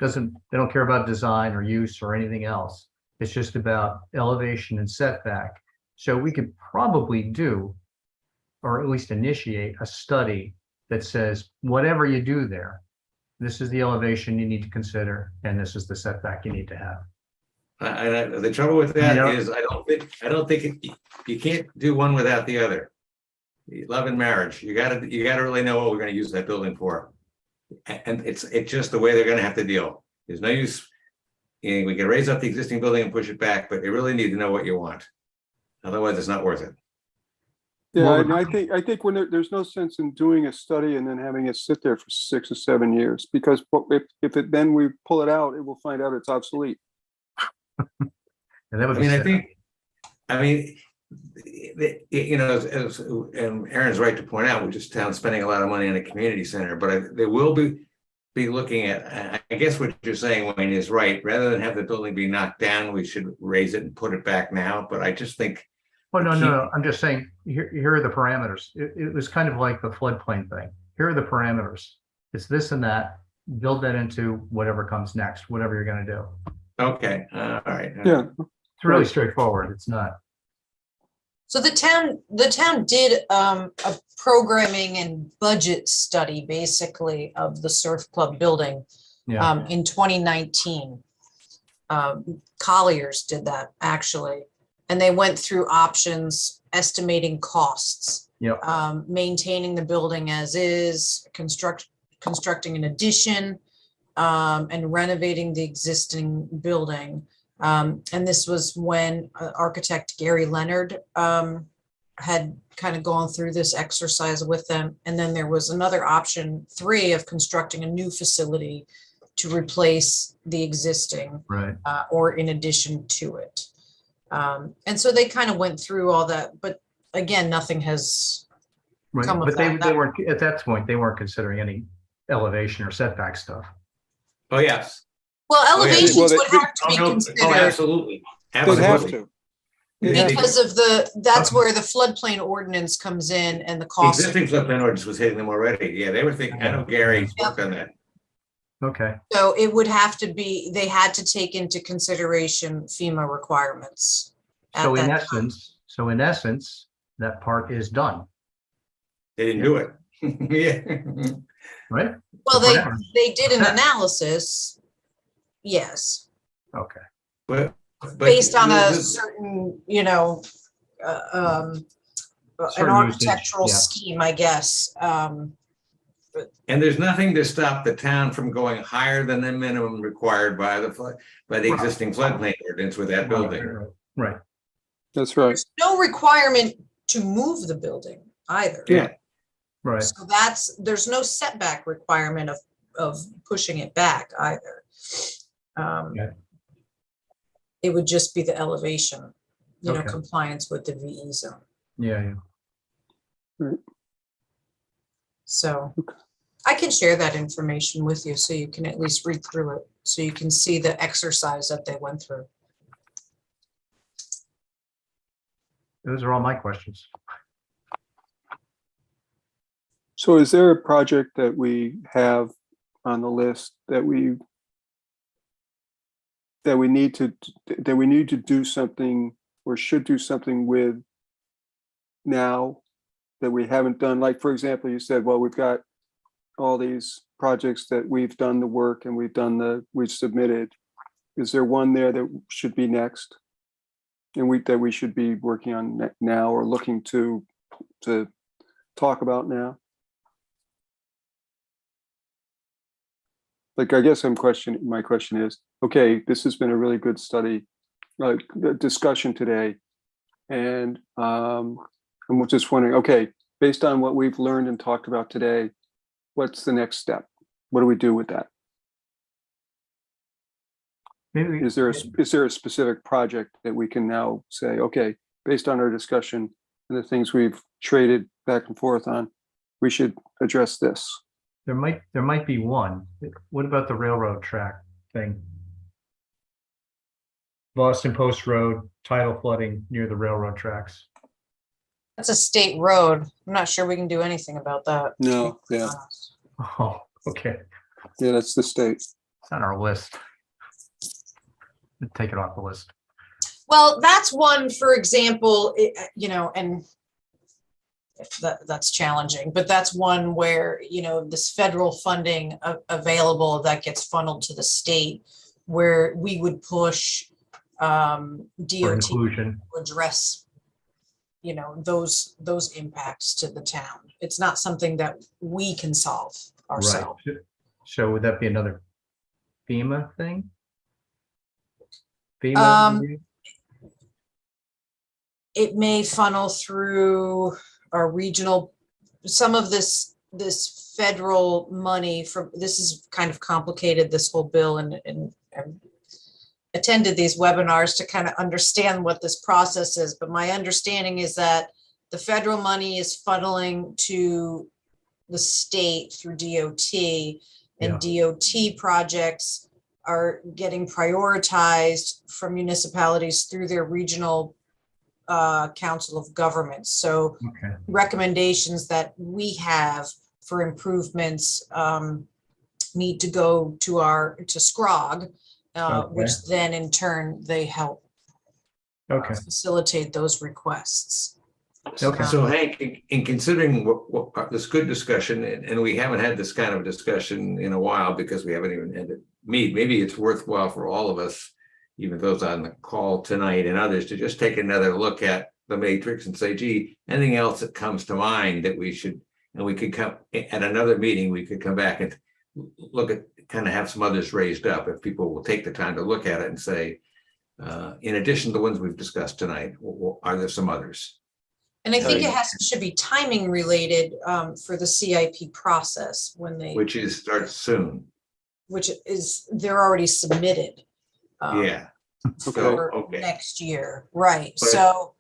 They don't care about design or use or anything else. It's just about elevation and setback. So we could probably do, or at least initiate a study that says, whatever you do there, this is the elevation you need to consider, and this is the setback you need to have. The trouble with that You know- is, I don't think you can't do one without the other. Love and marriage, you gotta really know what we're gonna use that building for. And it's just the way they're gonna have to deal. There's no use. We can raise up the existing building and push it back, but you really need to know what you want. Otherwise, it's not worth it. Yeah, Well, and I think when there's no sense in doing a study and then having it sit there for 6 or 7 years, because then we pull it out, it will find out it's obsolete. And that would I be mean, I sad. think, and Aaron's right to point out, we're just town spending a lot of money on a community center, but they will be looking at, I guess what you're saying, Wayne, is right. Rather than have the building be knocked down, we should raise it and put it back now. But I just think. Oh, no. I'm just saying, here are the parameters. It was kind of like the floodplain thing. Here are the parameters. It's this and that. Build that into whatever comes next, whatever you're going to do. Okay, all right. Yeah, It's really straightforward. It's not. So the town did a programming and budget study basically of the surf club building Yeah. in 2019. Colliers did that actually, and they went through options, estimating costs, Yep. maintaining the building as is, constructing an addition, and renovating the existing building. And this was when architect Gary Leonard had kind of gone through this exercise with them. And then there was another option 3 of constructing a new facility to replace the existing Right. or in addition to it. And so they kind of went through all that, but again, nothing has Right. come of But they that. weren't, at that point, they weren't considering any elevation or setback stuff. Oh, yes. Well, Oh, yeah, elevations well, they- would have to Oh, be no. Oh, considered absolutely. They'd have Absolutely. to. They'd have to. because of that's Okay. where the floodplain ordinance comes in and the The cost. existing floodplain ordinance was hitting them already. Yeah, they were thinking, I know Gary's worked on that. Okay. So it would have to be, they had to take into consideration FEMA requirements. at So in that time. essence, that part is done, They didn't do it. Yeah. right? Well, for now. they did an Okay. analysis. Yes, Okay. But based on a the- certain, an Certain architectural usage, yeah. scheme, I guess. And there's nothing to stop the town from going higher than the minimum required by the Right. existing floodplain ordinance with that building. Right. That's right. There's no requirement to move the building either. Yeah, Right. So there's no setback requirement of pushing it back either. Okay. It would just be the elevation, Okay. compliance with the VE zone. Yeah. So I can share that information with you so you can at least read through it, so you can see the exercise that they went through. Those are all my questions. So is there a project that we have on the list that we need to do something or should do something with now that we haven't done? Like, for example, you said, well, we've got all these projects that we've done the work and we've submitted. Is there one there that should be next? And that we should be working on now or looking to talk about now? Like, I guess my question is, okay, this has been a really good study, discussion today. And I'm just wondering, okay, based on what we've learned and talked about today, what's the next step? What do we do with that? Maybe Is there a specific project that we can now say, okay, based on our discussion and the things we've traded back and forth on, we should address this? there might be one. What about the railroad track thing? Boston Post Road, tidal flooding near the railroad tracks. That's a state road. I'm not sure we can do anything about that. No, yeah, Oh, okay. yeah, that's the state. It's on our list. Take it off the list. Well, that's one, for example, and that's challenging, but that's one where, this federal funding available that gets funneled to the state, where we would push For DOT inclusion. to address, those impacts to the town. It's not something that we can solve Right. ourselves. So would that be another FEMA thing? FEMA? Um, It may funnel through our regional, some of this federal money this is kind of complicated, this whole bill, and attended these webinars to kind of understand what this process is. But my understanding is that the federal money is funneling to the state through DOT, and DOT projects are getting prioritized from municipalities through their regional council of governments. So Okay. recommendations that we have for improvements need to go to SCROG, which then in turn they help Okay. facilitate those requests. Okay. So Hank, in considering what this good discussion, and we haven't had this kind of discussion in a while because we haven't even had to meet, maybe it's worthwhile for all of us, even those on the call tonight and others, to just take another look at the matrix and say, gee, anything else that comes to mind that we should, and we could come at another meeting, we could come back and look at, kind of have some others raised up if people will take the time to look at it and say, in addition to the ones we've discussed tonight, are there some others? And I think it Right. should be timing related for the CIP process when they, Which starts soon. which is, they're already submitted. Yeah. So, For okay. next year, right, But- so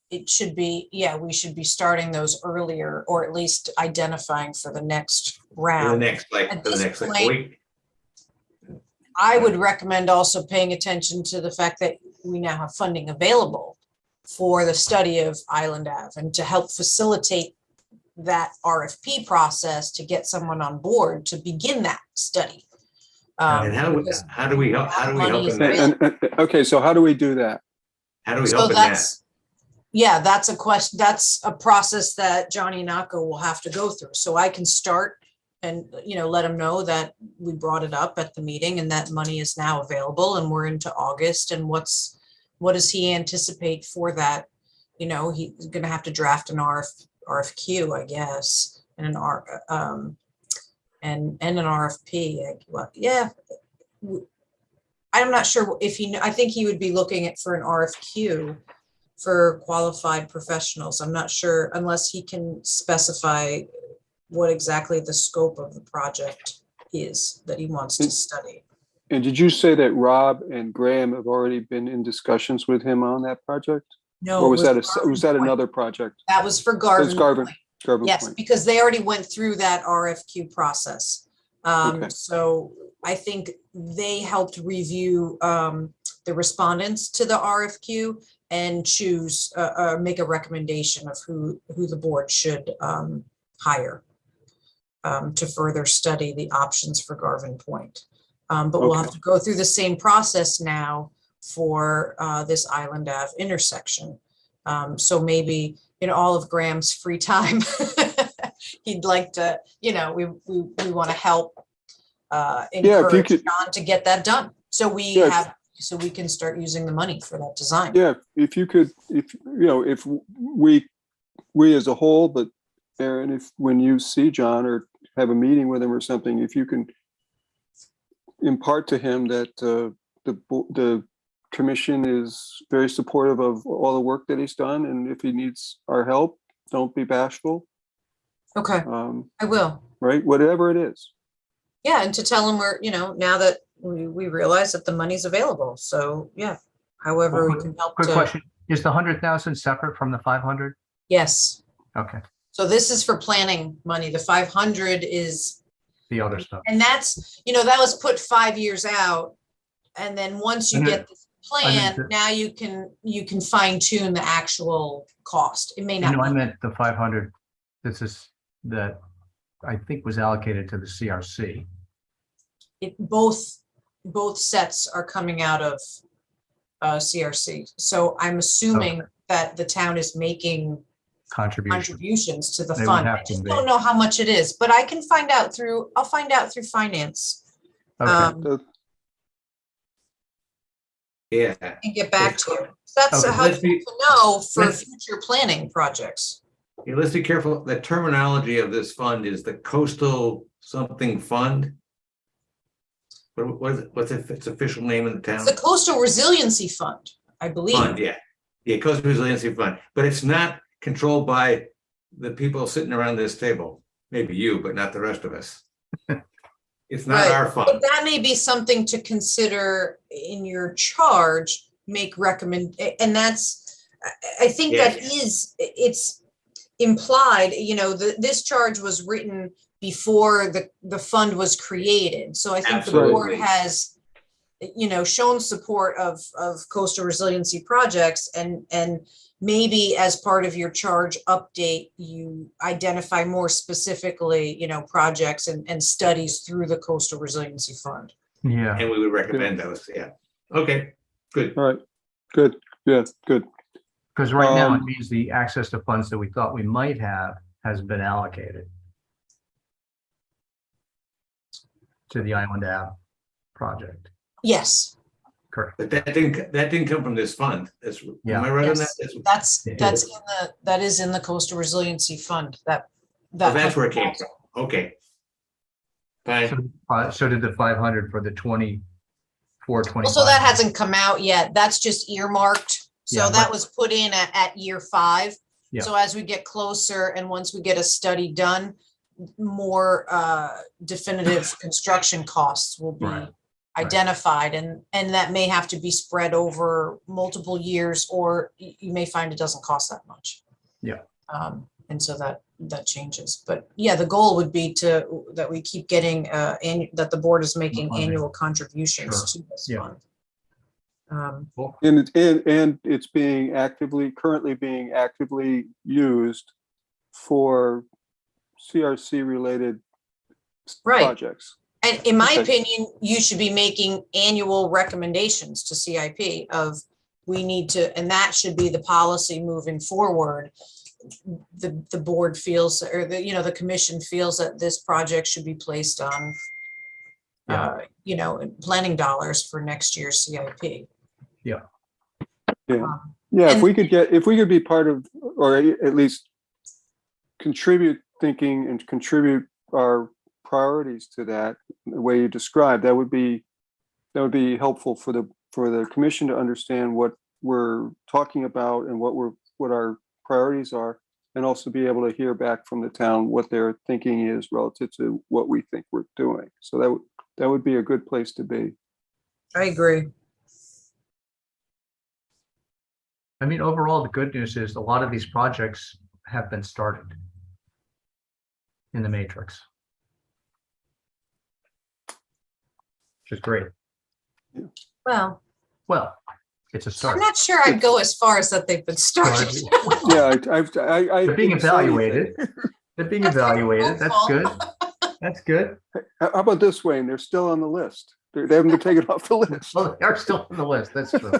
it should be, yeah, we should be starting those earlier, or at least identifying for the next For the round. next, like, At for the this next like point- week. I would recommend also paying attention to the fact that we now have funding available for the study of Island Ave, and to help facilitate that RFP process to get someone on board to begin that study. And Because how do we help money is in that? available. Okay, so how do we do that? How do we So help in that? that's, yeah, that's a question, that's a process that Johnny Naka will have to go through. So I can start and, let him know that we brought it up at the meeting and that money is now available and we're into August, and what does he anticipate for that? He's gonna have to draft an RFQ, I guess, and an and an RFP. Well, yeah. I'm not sure if I think he would be looking for an RFQ for qualified professionals. I'm not sure unless he can specify what exactly the scope of the project is that he wants to study. And did you say that Rob and Graham have already been in discussions with him on that project? No, Or it was that Garvin Point. another project? That was for That's Garvin. Garvin. Point. Garvin Yes, Point. because they already went through that RFQ process. Okay. So I think they helped review the respondents to the RFQ and choose, make a recommendation of who the board should hire to further study the options for Garvin Point. But we'll have to go through the same process now for this Island Ave intersection. So maybe in all of Graham's free time, he'd like to, we want to help encourage John to get that done. So so we can start using the money for that design. Yeah, if you could, if we as a whole, but Aaron, if when you see John or have a meeting with him or something, if you can impart to him that the commission is very supportive of all the work that he's done, and if he needs our help, don't be bashful. Okay, I will. Right, whatever it is. Yeah, and to tell him we're, now that we realize that the money's available. So yeah, however we can help. Quick question, is the 100,000 separate from the 500? Yes. Okay, So this is for planning money. The 500 is, the other stuff. and that's, that was put 5 years out. And then once you get this plan, now you can fine tune the actual cost. It may not. I meant the 500, that I think was allocated to the CRC. Both sets are coming out of CRC. So I'm assuming that the town is making contributions to the They would fund. have I to just be. don't know how much it is, but I can find out through, I'll find out through finance. Okay. Yeah. And get back to you. That's Okay. helpful to know for let's- future planning projects. Yeah, let's be careful. The terminology of this fund is the coastal something fund. What's its official name in the town? It's the Coastal Resiliency Fund, I believe. Fund, yeah. Yeah, Coastal Resiliency Fund, but it's not controlled by the people sitting around this table. Maybe you, but not the rest of us. It's not Right. our But fund. that may be something to consider in your charge, and that's, I think that it's implied, this charge was written before the fund was created. So I think the board Absolutely. has, shown support of coastal resiliency projects, and maybe as part of your charge update, you identify more specifically, projects and studies through the Coastal Resiliency Fund. Yeah, And we would recommend those, yeah. Okay, good. All right, good, yeah, good. because right now it means the access to funds that we thought we might have has been allocated to the Island Ave project. Yes, Correct. But that didn't come from this fund. Am I right on that? yes, That's- that is in the Coastal Resiliency Fund, that's where it came from. Okay. Fine. So did the 500 for the 24, 25. So that hasn't come out yet. That's just earmarked So Yeah, that but- was put in at year 5. Yeah. So as we get closer and once we get a study done, more definitive construction costs will be Right. identified, and that may have to be spread over multiple years, or you may find it doesn't cost that much. Yeah. And so that changes. But yeah, the goal would be that we keep getting that the board is making Funding. annual contributions Sure. to this Yeah. fund. And it's currently being actively used for CRC related Right. projects. And in my Okay. opinion, you should be making annual recommendations to CIP of we need to, and that should be the policy moving forward. The board feels, or the commission feels that this project should be placed on, planning dollars for next year's CIP. Yeah. And- If we could be part of, or at least contribute thinking and contribute our priorities to that, the way you described, that would be helpful for the commission to understand what we're talking about and what our priorities are, and also be able to hear back from the town what their thinking is relative to what we think we're doing. So that would be a good place to be. I agree. I mean, overall, the good news is a lot of these projects have been started in the matrix. Which is great. Well, Well, it's a I'm start. not sure I'd go as far as that they've been started. Yeah, I They're being didn't say anything. evaluated. They're being evaluated. That's good. That's good. How about this, Wayne? They're still on the list. They haven't been taken off the list. Well, they are still on the list. That's true.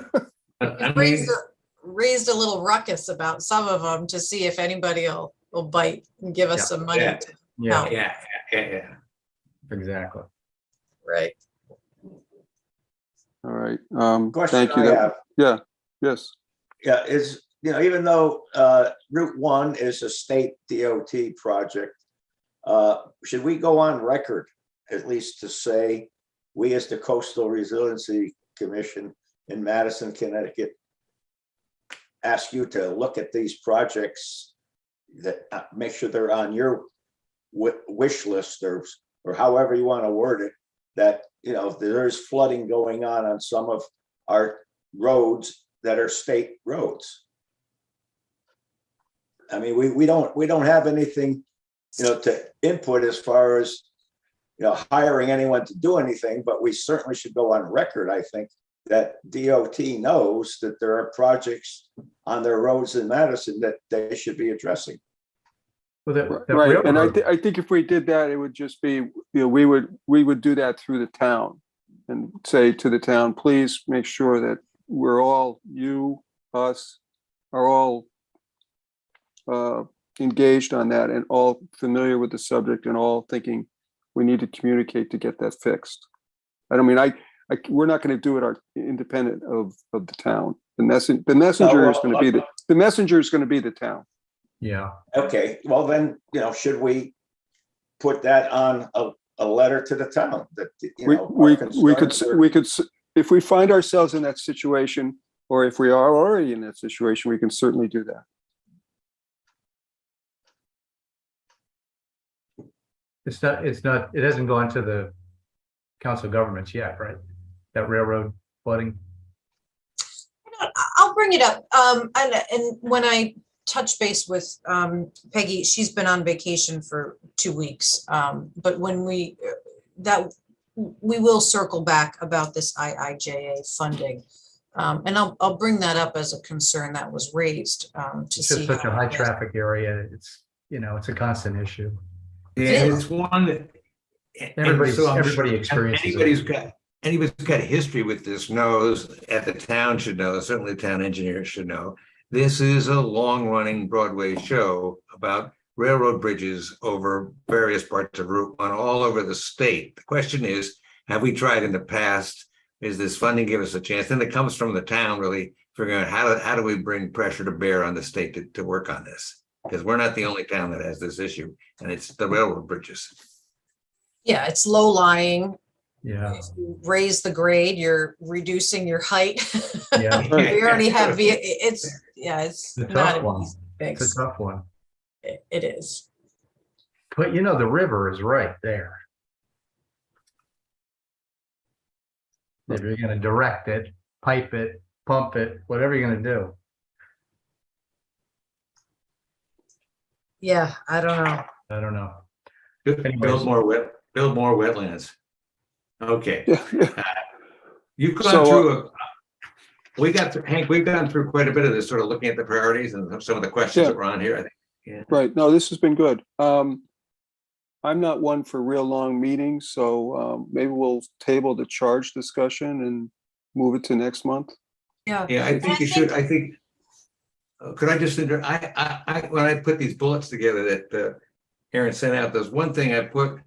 I mean, Raised a little ruckus about some of them to see if anybody will bite and give us Yeah. some money. Yeah. Yeah, yeah. exactly. Right. All right. Question Thank you. I have, Yeah, yes. yeah, is, even though Route 1 is a state DOT project, should we go on record at least to say, we as the Coastal Resiliency Commission in Madison, Connecticut, ask you to look at these projects, that make sure they're on your wish list, or however you want to word it, that, there's flooding going on some of our roads that are state roads. I mean, we don't have anything, to input as far as, hiring anyone to do anything, but we certainly should go on record, I think, that DOT knows that there are projects on their roads in Madison that they should be addressing. Well, that Right, and railroad- I think if we did that, it would just be, we would do that through the town and say to the town, please make sure that we're all, you, us, are all engaged on that and all familiar with the subject and all thinking we need to communicate to get that fixed. I don't mean, we're not going to do it independent of the town. The messenger is going to be the messenger is going to be the town. Yeah, Okay, well then, should we put that on a letter to the town that, We could, if we find ourselves in that situation, or if we are already in that situation, we can certainly do that. it hasn't gone to the council of governments yet, right? That railroad flooding. I'll bring it up. And when I touch base with Peggy, she's been on vacation for 2 weeks. But when we will circle back about this IIJA funding. And I'll bring that up as a concern that was raised to It's see. just such a how high it is. traffic area. It's a constant issue. Yeah, it's one that. Everybody Anybody's experiences it. anybody's got history with this knows, at the town should know, certainly the town engineers should know. This is a long-running Broadway show about railroad bridges over various parts of Route 1 all over the state. The question is, have we tried in the past? Is this funding give us a chance? And it comes from the town really figuring out how do we bring pressure to bear on the state to work on this? Because we're not the only town that has this issue, and it's the railroad bridges. Yeah, it's low lying. Yeah, If you raise the grade, you're reducing your height. Yeah. We already have, it's It's a not tough an one. easy It's a fix. tough one. It is. But you know, the river is right there. If you're gonna direct it, pipe it, pump it, whatever you're gonna do. Yeah, I don't know. I don't know. Build Anyways. build more wetlands. Okay, Yeah, yeah. you've gone So, through, Hank, we've gone through quite a bit of this, sort of looking at the priorities and some of the questions Yeah. that were on here, I think. Yeah. Right. No, this has been good. I'm not one for real long meetings, so maybe we'll table the charge discussion and move it to next month. Yeah. Yeah, I think you should, I think, could I just, when I put these bullets together that Aaron sent out, there's one thing I put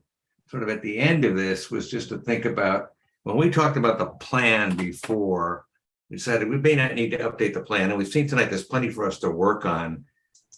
sort of at the end of this was just to think about, when we talked about the plan before, we decided we may not need to update the plan, and we've seen tonight there's plenty for us to work on.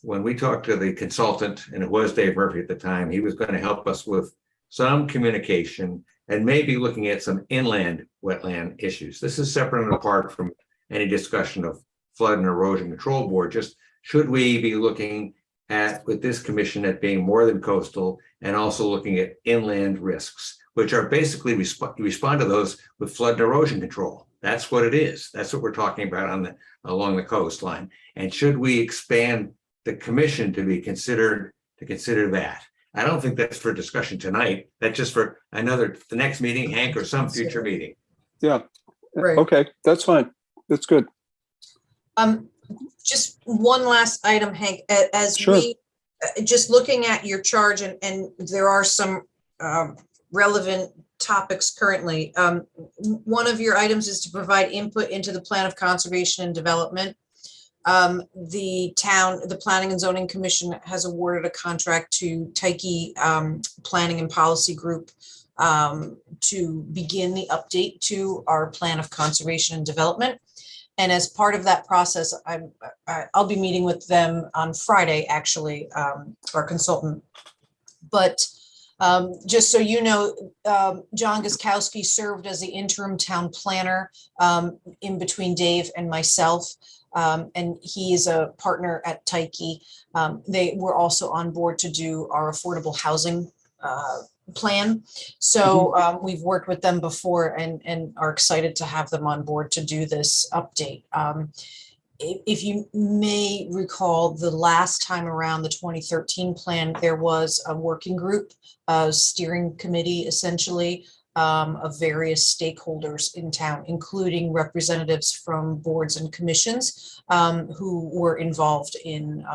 When we talked to the consultant, and it was Dave Murphy at the time, he was going to help us with some communication and maybe looking at some inland wetland issues. This is separate and apart from any discussion of flood and erosion control board. Just should we be looking at, with this commission, at being more than coastal and also looking at inland risks, which are basically you respond to those with flood and erosion control. That's what it is. That's what we're talking about along the coastline. And should we expand the commission to consider that? I don't think that's for discussion tonight. That's just for the next meeting, Hank, or some future meeting. Yeah. Right. Okay, that's fine. That's good. Just one last item, Hank, as Sure. we, just looking at your charge, and there are some relevant topics currently. One of your items is to provide input into the plan of conservation and development. The Planning and Zoning Commission has awarded a contract to Tyche Planning and Policy Group to begin the update to our plan of conservation and development. And as part of that process, I'll be meeting with them on Friday, actually, our consultant. But just so you know, John Guskowski served as the interim town planner in between Dave and myself. And he is a partner at Tyche. They were also on board to do our affordable housing plan. So we've worked with them before and are excited to have them on board to do this update. If you may recall, the last time around the 2013 plan, there was a working group, a steering committee, essentially, of various stakeholders in town, including representatives from boards and commissions who were involved in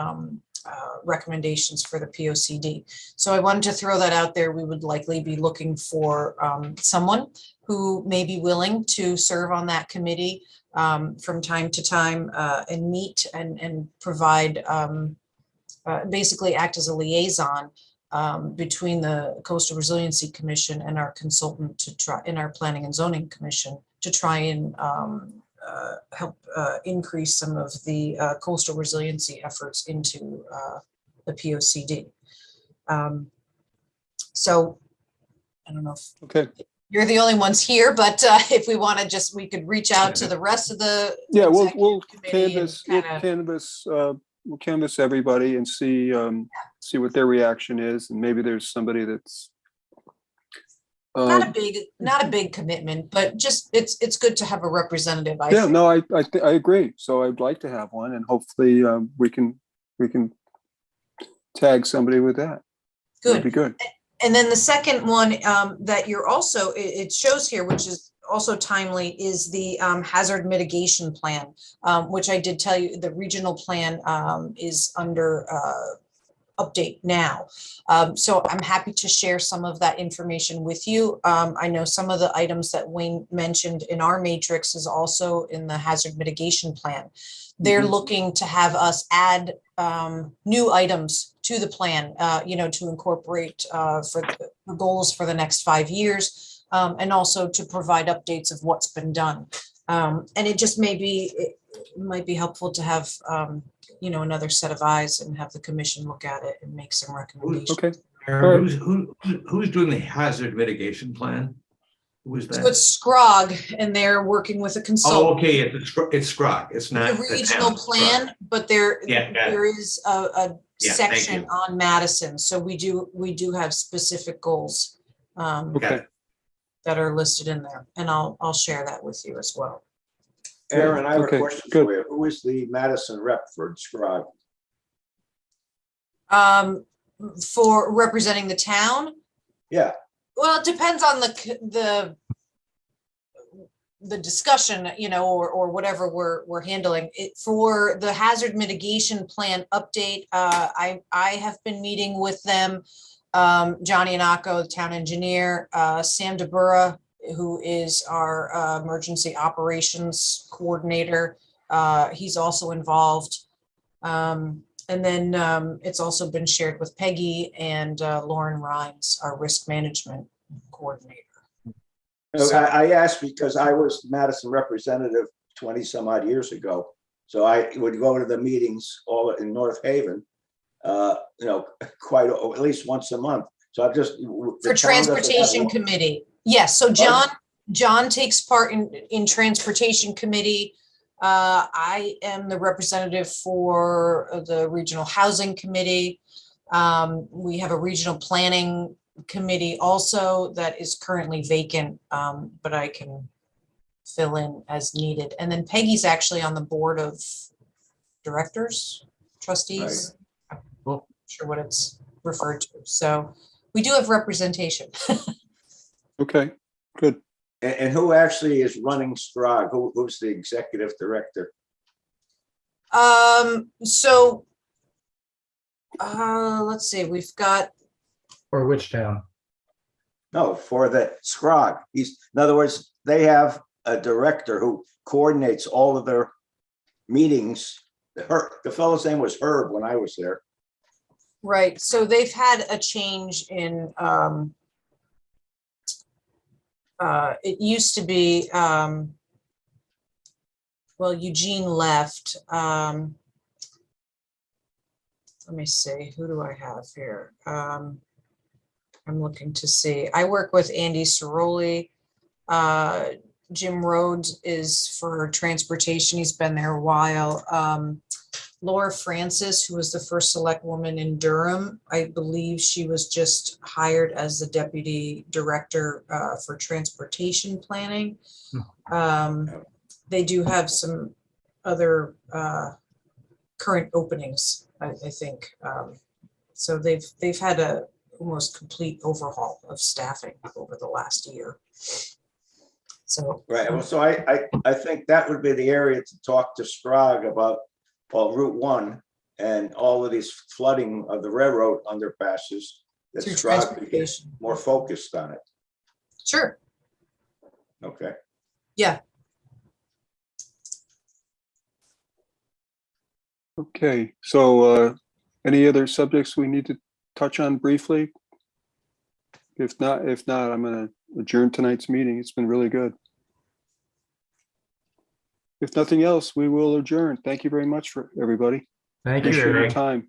recommendations for the POCD. So I wanted to throw that out there. We would likely be looking for someone who may be willing to serve on that committee from time to time and meet and provide, basically act as a liaison between the Coastal Resiliency Commission and our consultant to try, in our Planning and Zoning Commission, to try and help increase some of the coastal resiliency efforts into the POCD. So I don't know if Okay. you're the only ones here, but if we want to we could reach out to the rest of the Yeah, we'll executive committee and we'll canvass everybody and see what their reaction is, and maybe there's somebody that's not a big commitment, but just it's good to have a representative. I yeah, think. no, I agree. So I'd like to have one, and hopefully we can tag somebody with that. That'd be good. And then the second one that you're also, it shows here, which is also timely, is the hazard mitigation plan, which I did tell you the regional plan is under update now. So I'm happy to share some of that information with you. I know some of the items that Wayne mentioned in our matrix is also in the hazard mitigation plan. They're looking to have us add new items to the plan, to incorporate for the goals for the next 5 years, and also to provide updates of what's been done. And it just might be helpful to have, another set of eyes and have the commission look at it and make some recommendations. Okay. Who's doing the hazard mitigation plan? Who is So that? it's Scrog, and they're working with a Oh, consultant. okay, it's Scrog. It's not. The the regional town, it's Scrog. plan, but there, Yeah, got it. there is a Yeah, thank section you. on Madison. So we do have specific goals Got Okay. it. that are listed in there, and I'll share that with you as well. Aaron, I have a Okay, question good. for you. Who is the Madison rep for Scrog? For representing the town, Yeah, well, it depends on the discussion, you know, or whatever we're handling. It for the hazard mitigation plan update. I have been meeting with them. Johnny Anako, the town engineer, Sam DeBura, who is our emergency operations coordinator. He's also involved. And then it's also been shared with Peggy and Lauren Rhines, our risk management coordinator. So- I asked because I was Madison representative 20 some odd years ago. So I would go to the meetings all in North Haven, quite at least once a month. So I've just. For transportation committee, yes, so John takes part in transportation committee. I am the representative for the regional housing committee. We have a regional planning committee also that is currently vacant, but I can fill in as needed. And then Peggy's actually on the board of directors, trustees. I'm not sure what it's referred to. So we do have representation. Okay, good. And who actually is running Scrog? Who's the executive director? So let's see, we've got, For which town? No, for the Scrog. In other words, they have a director who coordinates all of their meetings. The fellow's name was Herb when I was there. right, so they've had a change in, it used to be, well, Eugene left. Let me see, who do I have here? I'm looking to see. I work with Andy Ciroli. Jim Rhodes is for transportation. He's been there a while. Laura Francis, who was the first select woman in Durham, I believe she was just hired as the deputy director for transportation planning. They do have some other current openings, I think. So they've had a almost complete overhaul of staffing over the last year. So Right. Well, so I think that would be the area to talk to Scrog about, well, Route 1 and all of these flooding of the railroad underpasses. That through Scrog could get transportation. more focused on it. Sure. Okay. Yeah. Okay, so any other subjects we need to touch on briefly? If not, I'm going to adjourn tonight's meeting. It's been really good. If nothing else, we will adjourn. Thank you very much for everybody. Thank you, Appreciate your Eric. time.